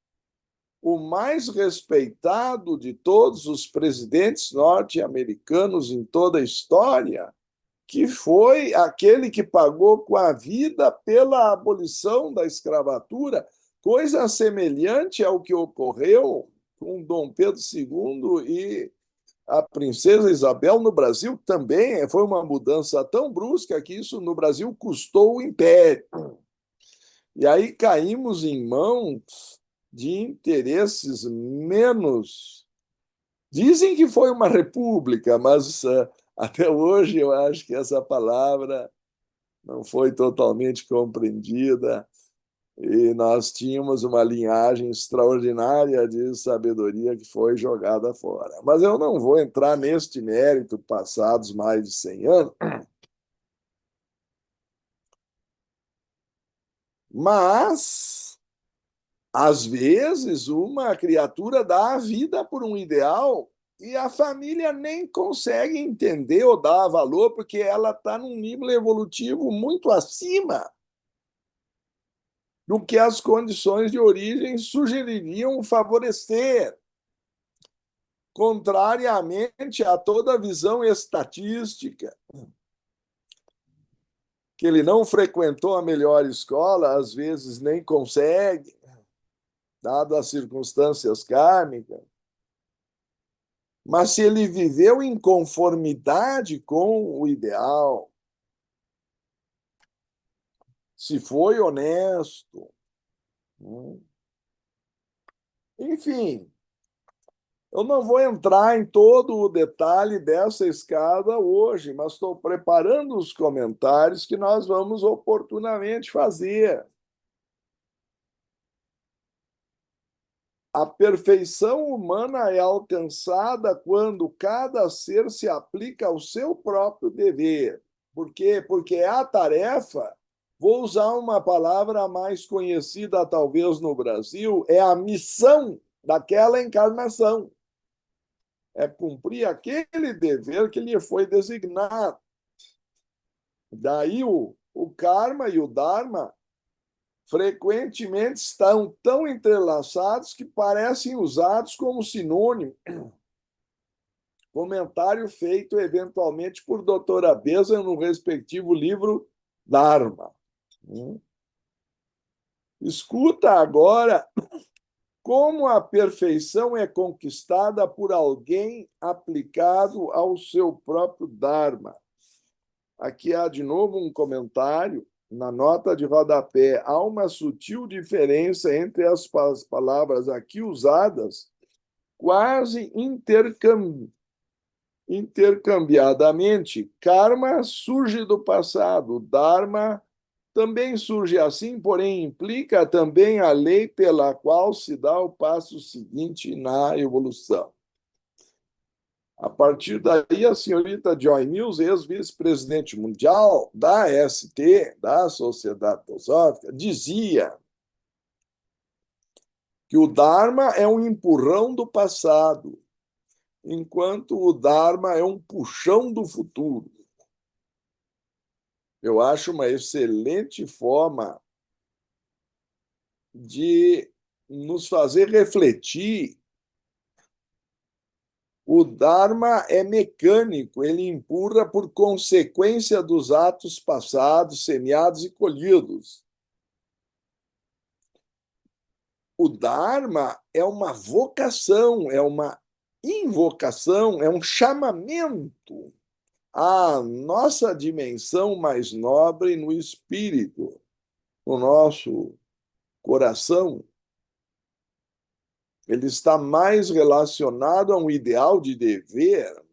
o mais respeitado de todos os presidentes norte-americanos em toda a história, que foi aquele que pagou com a vida pela abolição da escravatura, coisa semelhante ao que ocorreu com Dom Pedro II e a princesa Isabel no Brasil também. Foi uma mudança tão brusca que isso no Brasil custou o império. E aí caímos em mãos de interesses menos. Dizem que foi uma república, mas até hoje eu acho que essa palavra não foi totalmente compreendida e nós tínhamos uma linhagem extraordinária de sabedoria que foi jogada fora. Mas eu não vou entrar neste mérito passados mais de 100 anos, mas às vezes uma criatura dá a vida por um ideal e a família nem consegue entender ou dar valor porque ela está num nível evolutivo muito acima do que as condições de origem sugeririam favorecer, contrariamente a toda visão estatística, que ele não frequentou a melhor escola, às vezes nem consegue, dado as circunstâncias kármicas, mas se ele viveu em conformidade com o ideal, se foi honesto, enfim, eu não vou entrar em todo o detalhe dessa escada hoje, mas estou preparando os comentários que nós vamos oportunamente fazer. A perfeição humana é alcançada quando cada ser se aplica ao seu próprio dever. Por quê? Porque é a tarefa, vou usar uma palavra mais conhecida talvez no Brasil, é a missão daquela encarnação. É cumprir aquele dever que lhe foi designado. Daí o karma e o dharma frequentemente estão tão entrelaçados que parecem usados como sinônimo. Comentário feito eventualmente por doutora Beza no respectivo livro Dharma. Escuta agora como a perfeição é conquistada por alguém aplicado ao seu próprio Dharma. Aqui há de novo um comentário. Na nota de rodapé, há uma sutil diferença entre as palavras aqui usadas, quase intercambiadamente. Karma surge do passado, Dharma também surge assim, porém implica também a lei pela qual se dá o passo seguinte na evolução. A partir daí, a senhorita Joy Mills, ex-vice-presidente mundial da ST, da Sociedade Teosófica, dizia que o Dharma é um empurrão do passado, enquanto o Dharma é um puxão do futuro. Eu acho uma excelente forma de nos fazer refletir. O Dharma é mecânico, ele empurra por consequência dos atos passados, semeados e colhidos. O Dharma é uma vocação, é uma invocação, é um chamamento à nossa dimensão mais nobre no espírito, no nosso coração. Ele está mais relacionado a um ideal de dever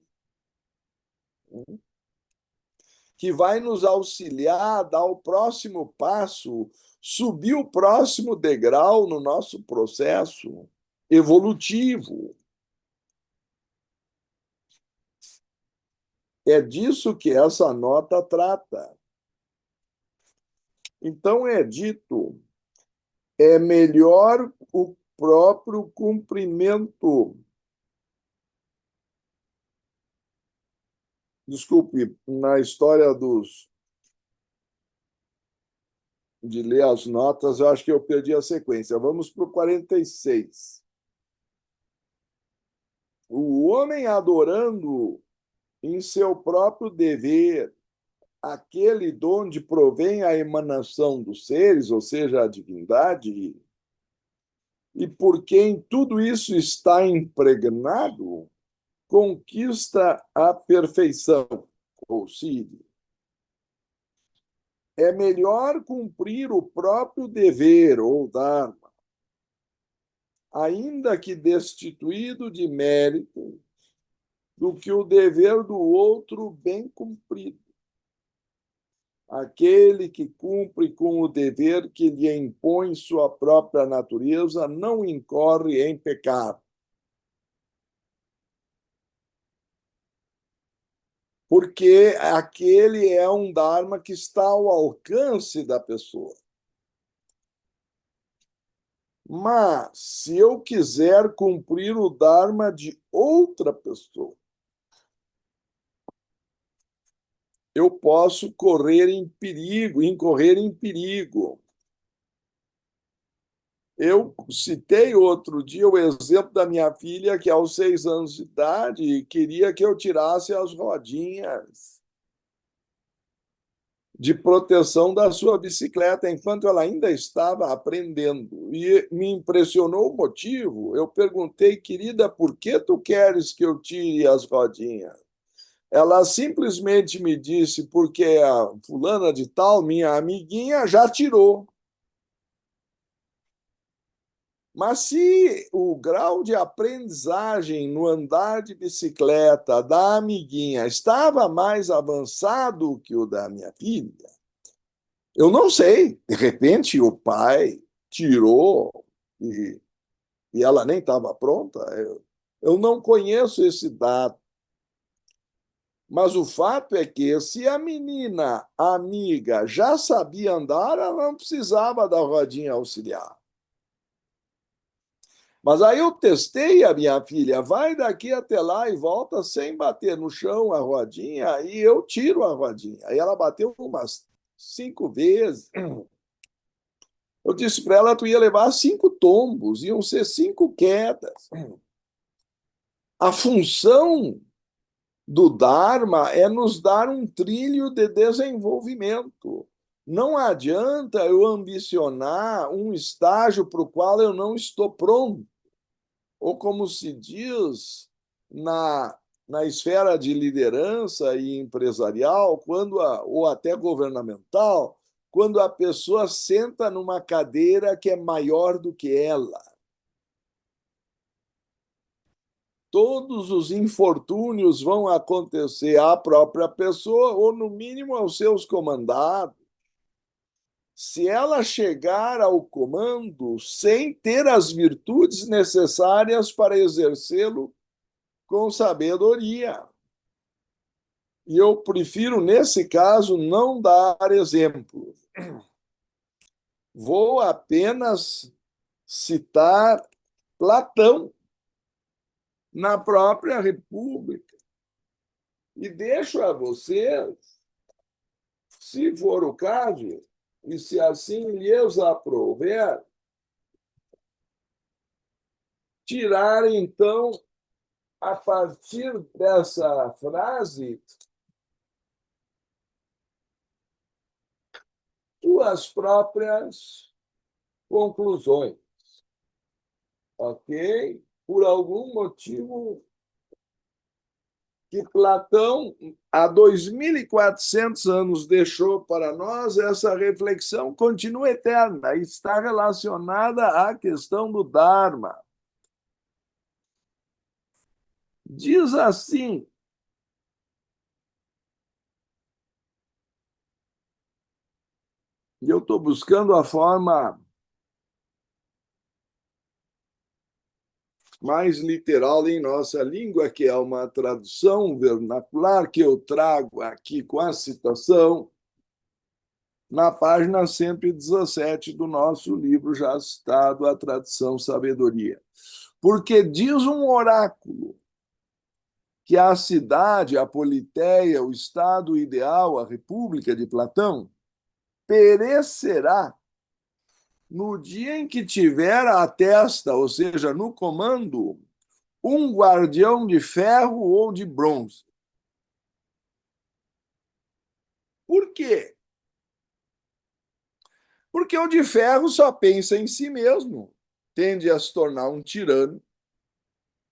que vai nos auxiliar a dar o próximo passo, subir o próximo degrau no nosso processo evolutivo. É disso que essa nota trata. Então é dito, é melhor o próprio cumprimento. Desculpe, na história de ler as notas, eu acho que eu perdi a sequência. Vamos para o 46. O homem adorando em seu próprio dever aquele de onde provém a emanação dos seres, ou seja, a divindade, e por quem tudo isso está impregnado, conquista a perfeição, ou seja, é melhor cumprir o próprio dever, ou dharma, ainda que destituído de mérito, do que o dever do outro bem cumprido. Aquele que cumpre com o dever que lhe impõe sua própria natureza não incorre em pecado. Porque aquele é um dharma que está ao alcance da pessoa. Mas, se eu quiser cumprir o dharma de outra pessoa, eu posso incorrer em perigo. Eu citei outro dia o exemplo da minha filha, que aos 6 anos de idade queria que eu tirasse as rodinhas de proteção da sua bicicleta, enquanto ela ainda estava aprendendo. E me impressionou o motivo. Eu perguntei, querida, por que tu queres que eu tire as rodinhas? Ela simplesmente me disse, porque a fulana de tal, minha amiguinha, já tirou. Mas se o grau de aprendizagem no andar de bicicleta da amiguinha estava mais avançado que o da minha filha, eu não sei. De repente, o pai tirou e ela nem estava pronta. Eu não conheço esse dado, mas o fato é que se a menina, a amiga, já sabia andar, ela não precisava da rodinha auxiliar. Mas aí eu testei a minha filha, vai daqui até lá e volta sem bater no chão a rodinha, e eu tiro a rodinha. Aí ela bateu umas 5 vezes. Eu disse para ela, tu ia levar 5 tombos, iam ser 5 quedas. A função do Dharma é nos dar um trilho de desenvolvimento. Não adianta eu ambicionar um estágio para o qual eu não estou pronto. Ou como se diz na esfera de liderança e empresarial, ou até governamental, quando a pessoa senta numa cadeira que é maior do que ela. Todos os infortúnios vão acontecer à própria pessoa ou, no mínimo, aos seus comandados. Se ela chegar ao comando sem ter as virtudes necessárias para exercê-lo com sabedoria. E eu prefiro, nesse caso, não dar exemplo. Vou apenas citar Platão na própria República. E deixo a vocês, se for o caso, e se assim lhes aprouver, tirar, então, a partir dessa frase, suas próprias conclusões. Ok? Por algum motivo que Platão, há 2.400 anos, deixou para nós, essa reflexão continua eterna e está relacionada à questão do Dharma. Diz assim: e eu estou buscando a forma mais literal em nossa língua, que é uma tradução vernacular que eu trago aqui com a citação na página 117 do nosso livro já citado, A Tradição Sabedoria. Porque diz um oráculo que a cidade, a Politeia, o estado ideal, a República de Platão, perecerá no dia em que tiver à testa, ou seja, no comando, um guardião de ferro ou de bronze. Por quê? Porque o de ferro só pensa em si mesmo, tende a se tornar um tirano.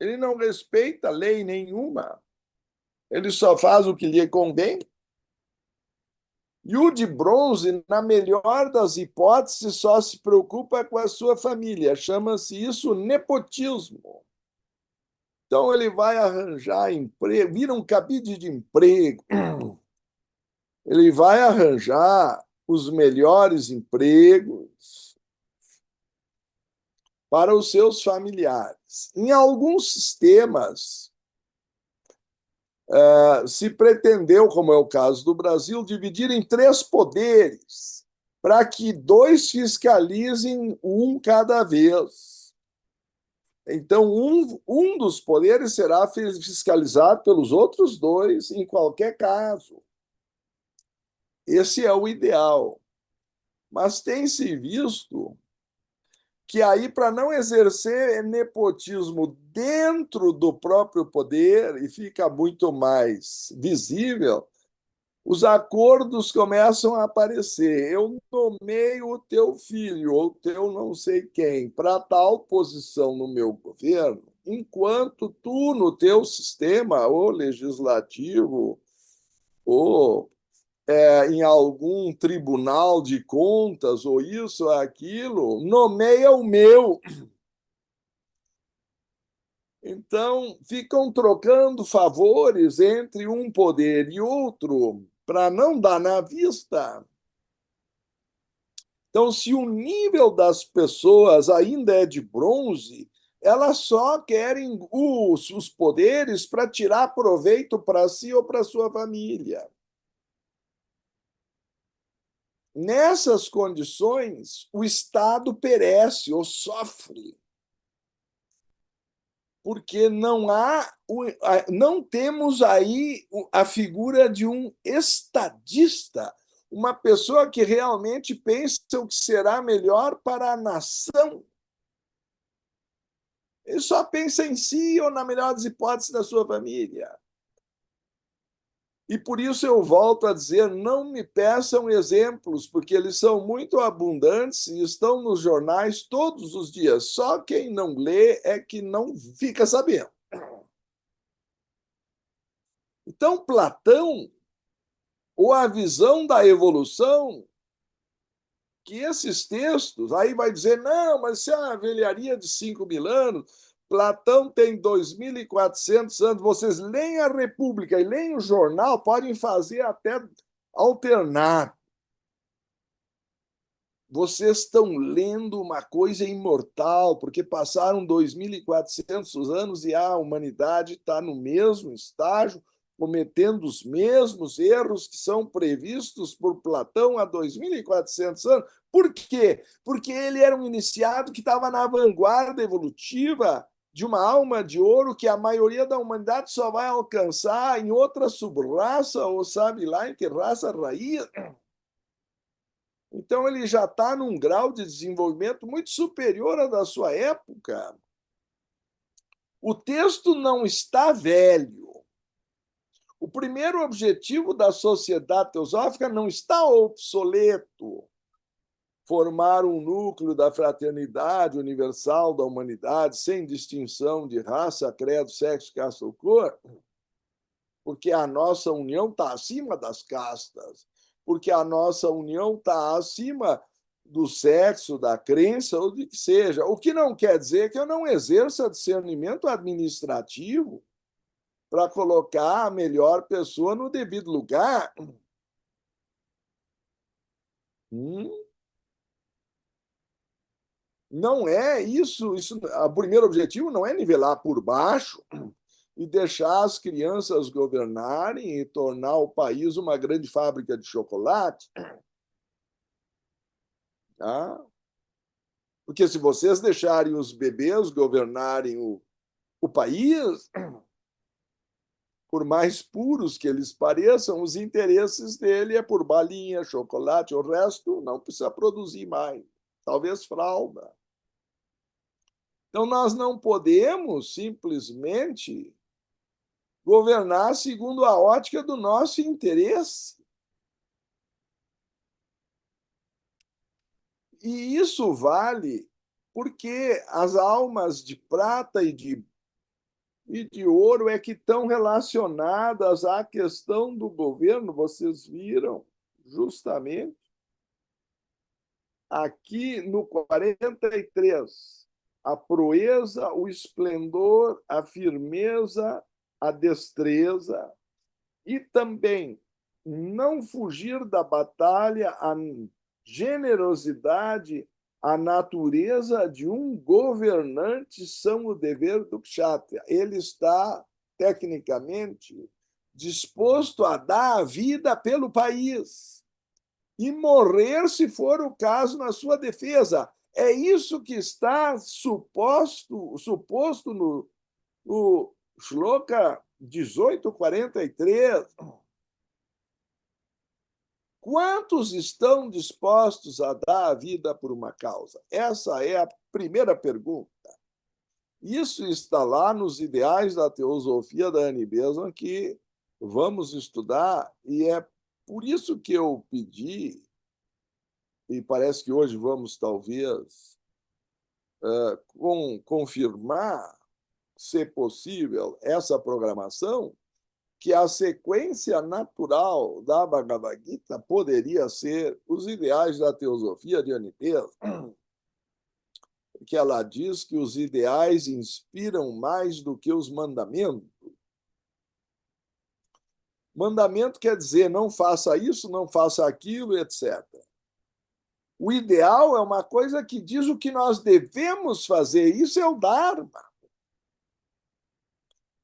Ele não respeita lei nenhuma, ele só faz o que lhe convém. E o de bronze, na melhor das hipóteses, só se preocupa com a sua família. Chama-se isso nepotismo. Então, ele vai arranjar emprego, vira um cabide de emprego. Ele vai arranjar os melhores empregos para os seus familiares. Em alguns sistemas, se pretendeu, como é o caso do Brasil, dividir em 3 poderes, para que 2 fiscalizem um cada vez. Então, um dos poderes será fiscalizado pelos outros 2 em qualquer caso. Esse é o ideal. Mas tem-se visto que aí, para não exercer nepotismo dentro do próprio poder, e fica muito mais visível, os acordos começam a aparecer. Eu nomeio o teu filho ou teu não sei quem para tal posição no meu governo, enquanto tu, no teu sistema, ou legislativo, ou em algum tribunal de contas, ou isso ou aquilo, nomeia o meu. Então, ficam trocando favores entre um poder e outro para não dar na vista. Então, se o nível das pessoas ainda é de bronze, elas só querem os poderes para tirar proveito para si ou para sua família. Nessas condições, o Estado perece ou sofre, porque não temos aí a figura de um estadista, uma pessoa que realmente pensa o que será melhor para a nação. Ele só pensa em si ou, na melhor das hipóteses, da sua família. E por isso eu volto a dizer, não me peçam exemplos, porque eles são muito abundantes e estão nos jornais todos os dias. Só quem não lê é que não fica sabendo. Então, Platão, ou a visão da evolução, que esses textos, aí vai dizer, não, mas isso é uma velharia de 5.000 anos, Platão tem 2.400 anos, vocês leem a República e leem o jornal, podem fazer até alternar. Vocês estão lendo uma coisa imortal, porque passaram 2.400 anos e a humanidade está no mesmo estágio, cometendo os mesmos erros que são previstos por Platão há 2.400 anos. Por quê? Porque ele era um iniciado que estava na vanguarda evolutiva de uma alma de ouro que a maioria da humanidade só vai alcançar em outra subraça, ou sabe lá em que raça raiz. Então, ele já está num grau de desenvolvimento muito superior ao da sua época. O texto não está velho. O primeiro objetivo da sociedade teosófica não está obsoleto. Formar um núcleo da fraternidade universal da humanidade, sem distinção de raça, credo, sexo, casta ou cor, porque a nossa união está acima das castas, porque a nossa união está acima do sexo, da crença ou de que seja. O que não quer dizer que eu não exerça discernimento administrativo para colocar a melhor pessoa no devido lugar. Não é isso. O primeiro objetivo não é nivelar por baixo e deixar as crianças governarem e tornar o país uma grande fábrica de chocolate. Tá? Porque se vocês deixarem os bebês governarem o país, por mais puros que eles pareçam, os interesses dele é por balinha, chocolate, o resto não precisa produzir mais. Talvez fralda. Então, nós não podemos simplesmente governar segundo a ótica do nosso interesse. E isso vale porque as almas de prata e de ouro é que estão relacionadas à questão do governo. Vocês viram justamente aqui no 43 a proeza, o esplendor, a firmeza, a destreza e também não fugir da batalha, a generosidade, a natureza de um governante são o dever do kshatriya. Ele está, tecnicamente, disposto a dar a vida pelo país e morrer, se for o caso, na sua defesa. É isso que está suposto no Shloka 1843. Quantos estão dispostos a dar a vida por uma causa? Essa é a primeira pergunta. Isso está lá nos ideais da teosofia da Annie Besant, que vamos estudar, e é por isso que eu pedi, e parece que hoje vamos talvez confirmar, se possível, essa programação, que a sequência natural da Bhagavad Gita poderia ser os ideais da teosofia de Annie Besant, que ela diz que os ideais inspiram mais do que os mandamentos. Mandamento quer dizer não faça isso, não faça aquilo, etc. O ideal é uma coisa que diz o que nós devemos fazer. Isso é o Dharma.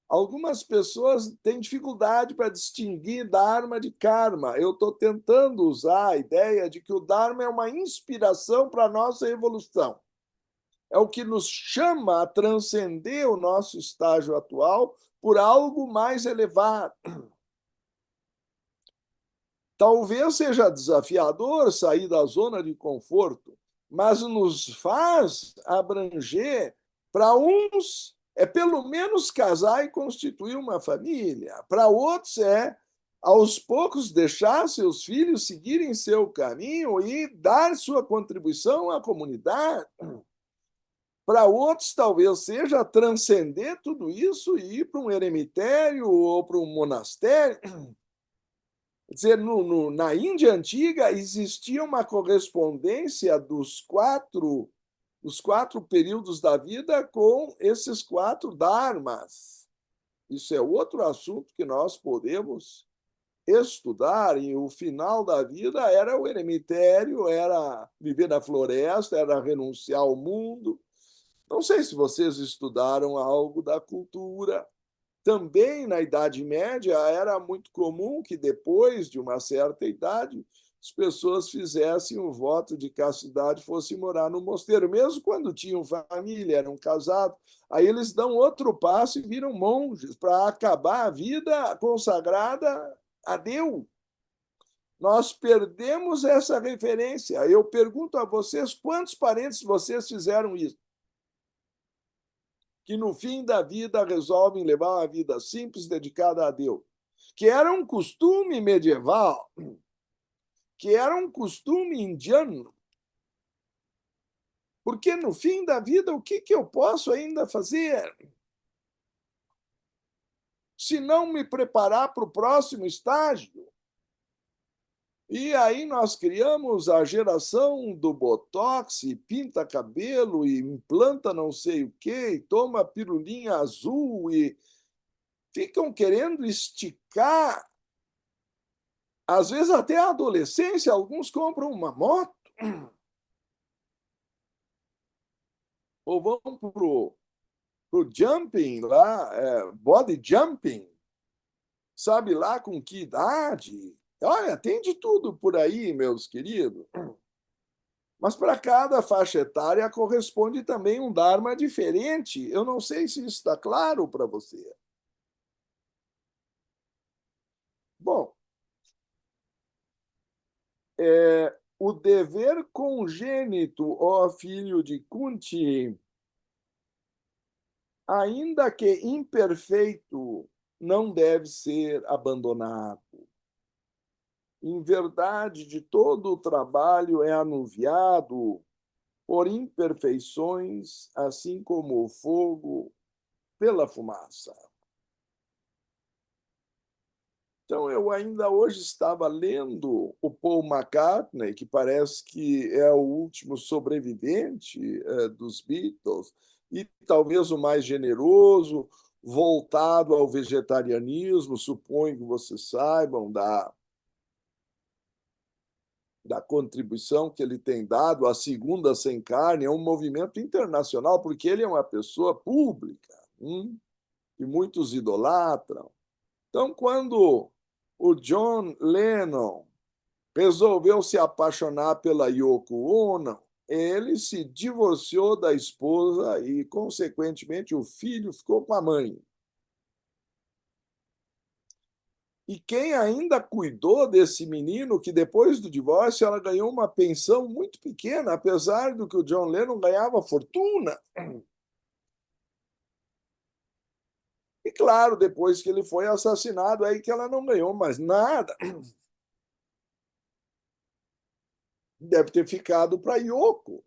Algumas pessoas têm dificuldade para distinguir Dharma de Karma. Eu estou tentando usar a ideia de que o Dharma é uma inspiração para a nossa evolução. É o que nos chama a transcender o nosso estágio atual por algo mais elevado. Talvez seja desafiador sair da zona de conforto, mas nos faz abranger. Para uns, é pelo menos casar e constituir uma família. Para outros, é, aos poucos, deixar seus filhos seguirem seu caminho e dar sua contribuição à comunidade. Para outros, talvez seja transcender tudo isso e ir para um eremitério ou para um monastério. Quer dizer, na Índia antiga existia uma correspondência dos quatro períodos da vida com esses quatro dharmas. Isso é outro assunto que nós podemos estudar. E o final da vida era o eremitério, era viver na floresta, era renunciar ao mundo. Não sei se vocês estudaram algo da cultura. Também na Idade Média era muito comum que depois de uma certa idade as pessoas fizessem o voto de castidade e fossem morar no mosteiro, mesmo quando tinham família, eram casados. Aí eles dão outro passo e viram monges para acabar a vida consagrada a Deus. Nós perdemos essa referência. Eu pergunto a vocês, quantos parentes vocês fizeram isso? Que no fim da vida resolvem levar uma vida simples, dedicada a Deus, que era um costume medieval, que era um costume indiano. Porque no fim da vida, o que eu posso ainda fazer? Se não me preparar para o próximo estágio. E aí nós criamos a geração do Botox, e pinta cabelo, e implanta não sei o quê, e toma pirulinha azul, e ficam querendo esticar. Às vezes, até a adolescência, alguns compram uma moto ou vão para o jumping lá, body jumping, sabe lá com que idade. Olha, tem de tudo por aí, meus queridos. Mas para cada faixa etária corresponde também um Dharma diferente. Eu não sei se isso está claro para você. Bom, o dever congênito, ó filho de Kunti, ainda que imperfeito, não deve ser abandonado. Em verdade, de todo o trabalho é anuviado por imperfeições, assim como o fogo pela fumaça. Então, eu ainda hoje estava lendo o Paul McCartney, que parece que é o último sobrevivente dos Beatles, e talvez o mais generoso, voltado ao vegetarianismo, suponho que vocês saibam da contribuição que ele tem dado à Segunda Sem Carne, é um movimento internacional, porque ele é uma pessoa pública, que muitos idolatram. Então, quando o John Lennon resolveu se apaixonar pela Yoko Ono, ele se divorciou da esposa e, consequentemente, o filho ficou com a mãe. E quem ainda cuidou desse menino, que depois do divórcio ela ganhou uma pensão muito pequena, apesar do que o John Lennon ganhava fortuna. E claro, depois que ele foi assassinado, aí que ela não ganhou mais nada. Deve ter ficado para Yoko.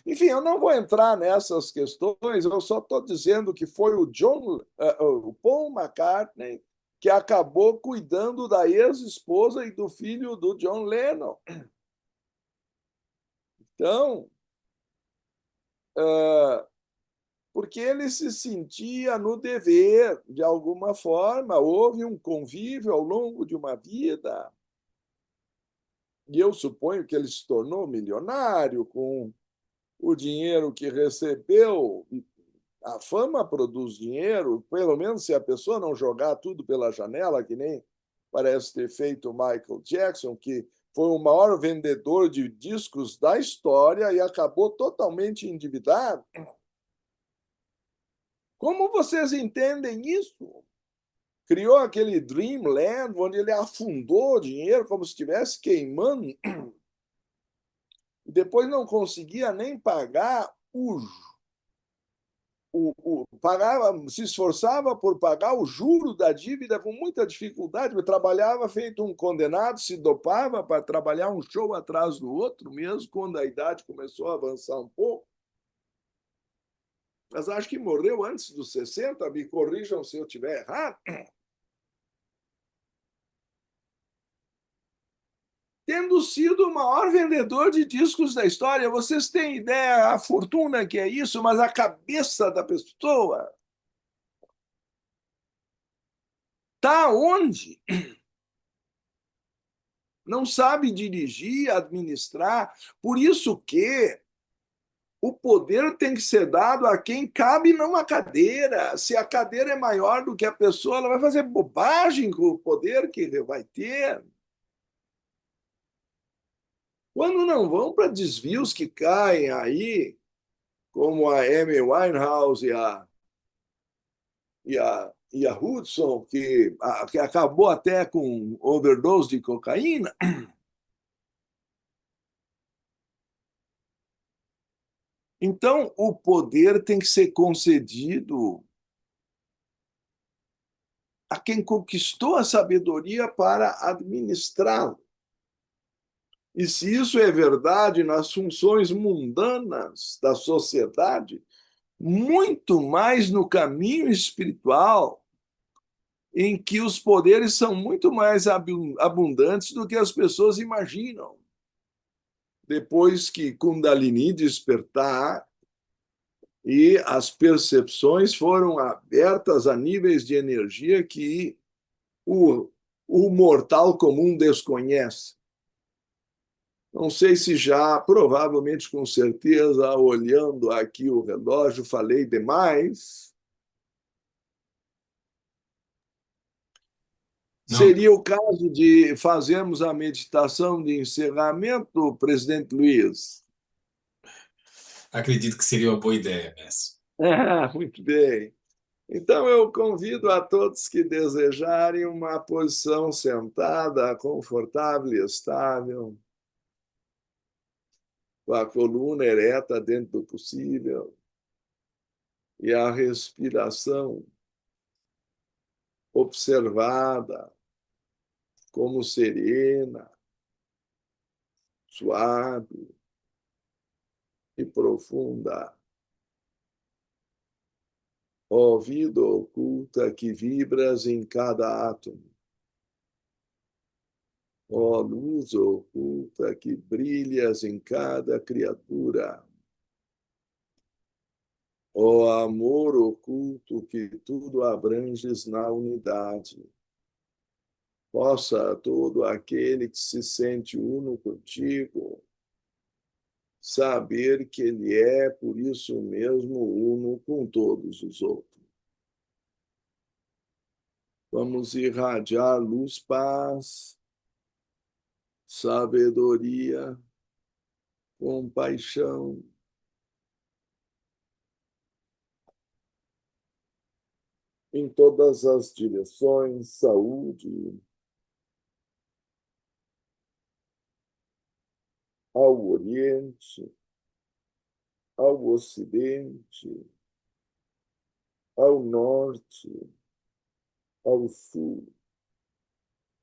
Enfim, eu não vou entrar nessas questões, eu só estou dizendo que foi o Paul McCartney que acabou cuidando da ex-esposa e do filho do John Lennon. Então, porque ele se sentia no dever, de alguma forma, houve um convívio ao longo de uma vida. E eu suponho que ele se tornou milionário com o dinheiro que recebeu. A fama produz dinheiro, pelo menos se a pessoa não jogar tudo pela janela, que nem parece ter feito o Michael Jackson, que foi o maior vendedor de discos da história e acabou totalmente endividado. Como vocês entendem isso? Criou aquele Dreamland, onde ele afundou o dinheiro como se estivesse queimando, e depois não conseguia nem pagar pagava, se esforçava por pagar o juro da dívida com muita dificuldade, trabalhava feito um condenado, se dopava para trabalhar um show atrás do outro, mesmo quando a idade começou a avançar um pouco. Mas acho que morreu antes dos 60, me corrijam se eu estiver errado. Tendo sido o maior vendedor de discos da história, vocês têm ideia a fortuna que é isso, mas a cabeça da pessoa está onde? Não sabe dirigir, administrar. Por isso que o poder tem que ser dado a quem cabe, não a cadeira. Se a cadeira é maior do que a pessoa, ela vai fazer bobagem com o poder que vai ter. Quando não vão para desvios que caem aí, como a Amy Winehouse e a Hudson, que acabou até com overdose de cocaína. Então, o poder tem que ser concedido a quem conquistou a sabedoria para administrá-lo. E se isso é verdade nas funções mundanas da sociedade, muito mais no caminho espiritual, em que os poderes são muito mais abundantes do que as pessoas imaginam. Depois que Kundalini despertar e as percepções foram abertas a níveis de energia que o, o mortal comum desconhece. Não sei se já, provavelmente com certeza, olhando aqui o relógio, falei demais. Não, Seria o caso de fazermos a meditação de encerramento, presidente Luiz? acredito que seria uma boa ideia, mestre. Muito bem. Então, eu convido a todos que desejarem uma posição sentada, confortável e estável, com a coluna ereta dentro do possível e a respiração observada como serena, suave e profunda. Ó vida oculta que vibras em cada átomo. Ó luz oculta que brilhas em cada criatura. Ó amor oculto que tudo abranges na unidade. Possa todo aquele que se sente uno contigo saber que ele é, por isso mesmo, uno com todos os outros. Vamos irradiar luz, paz, sabedoria, compaixão, em todas as direções, saúde, ao Oriente, ao Ocidente, ao Norte, ao Sul,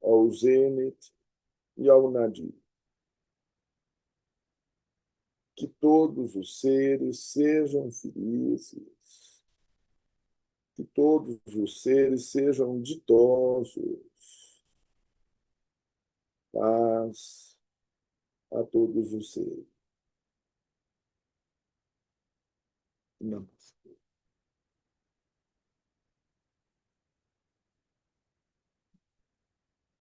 ao Zênite e ao Nadir. Que todos os seres sejam felizes, que todos os seres sejam ditosos, paz a todos os seres. Não.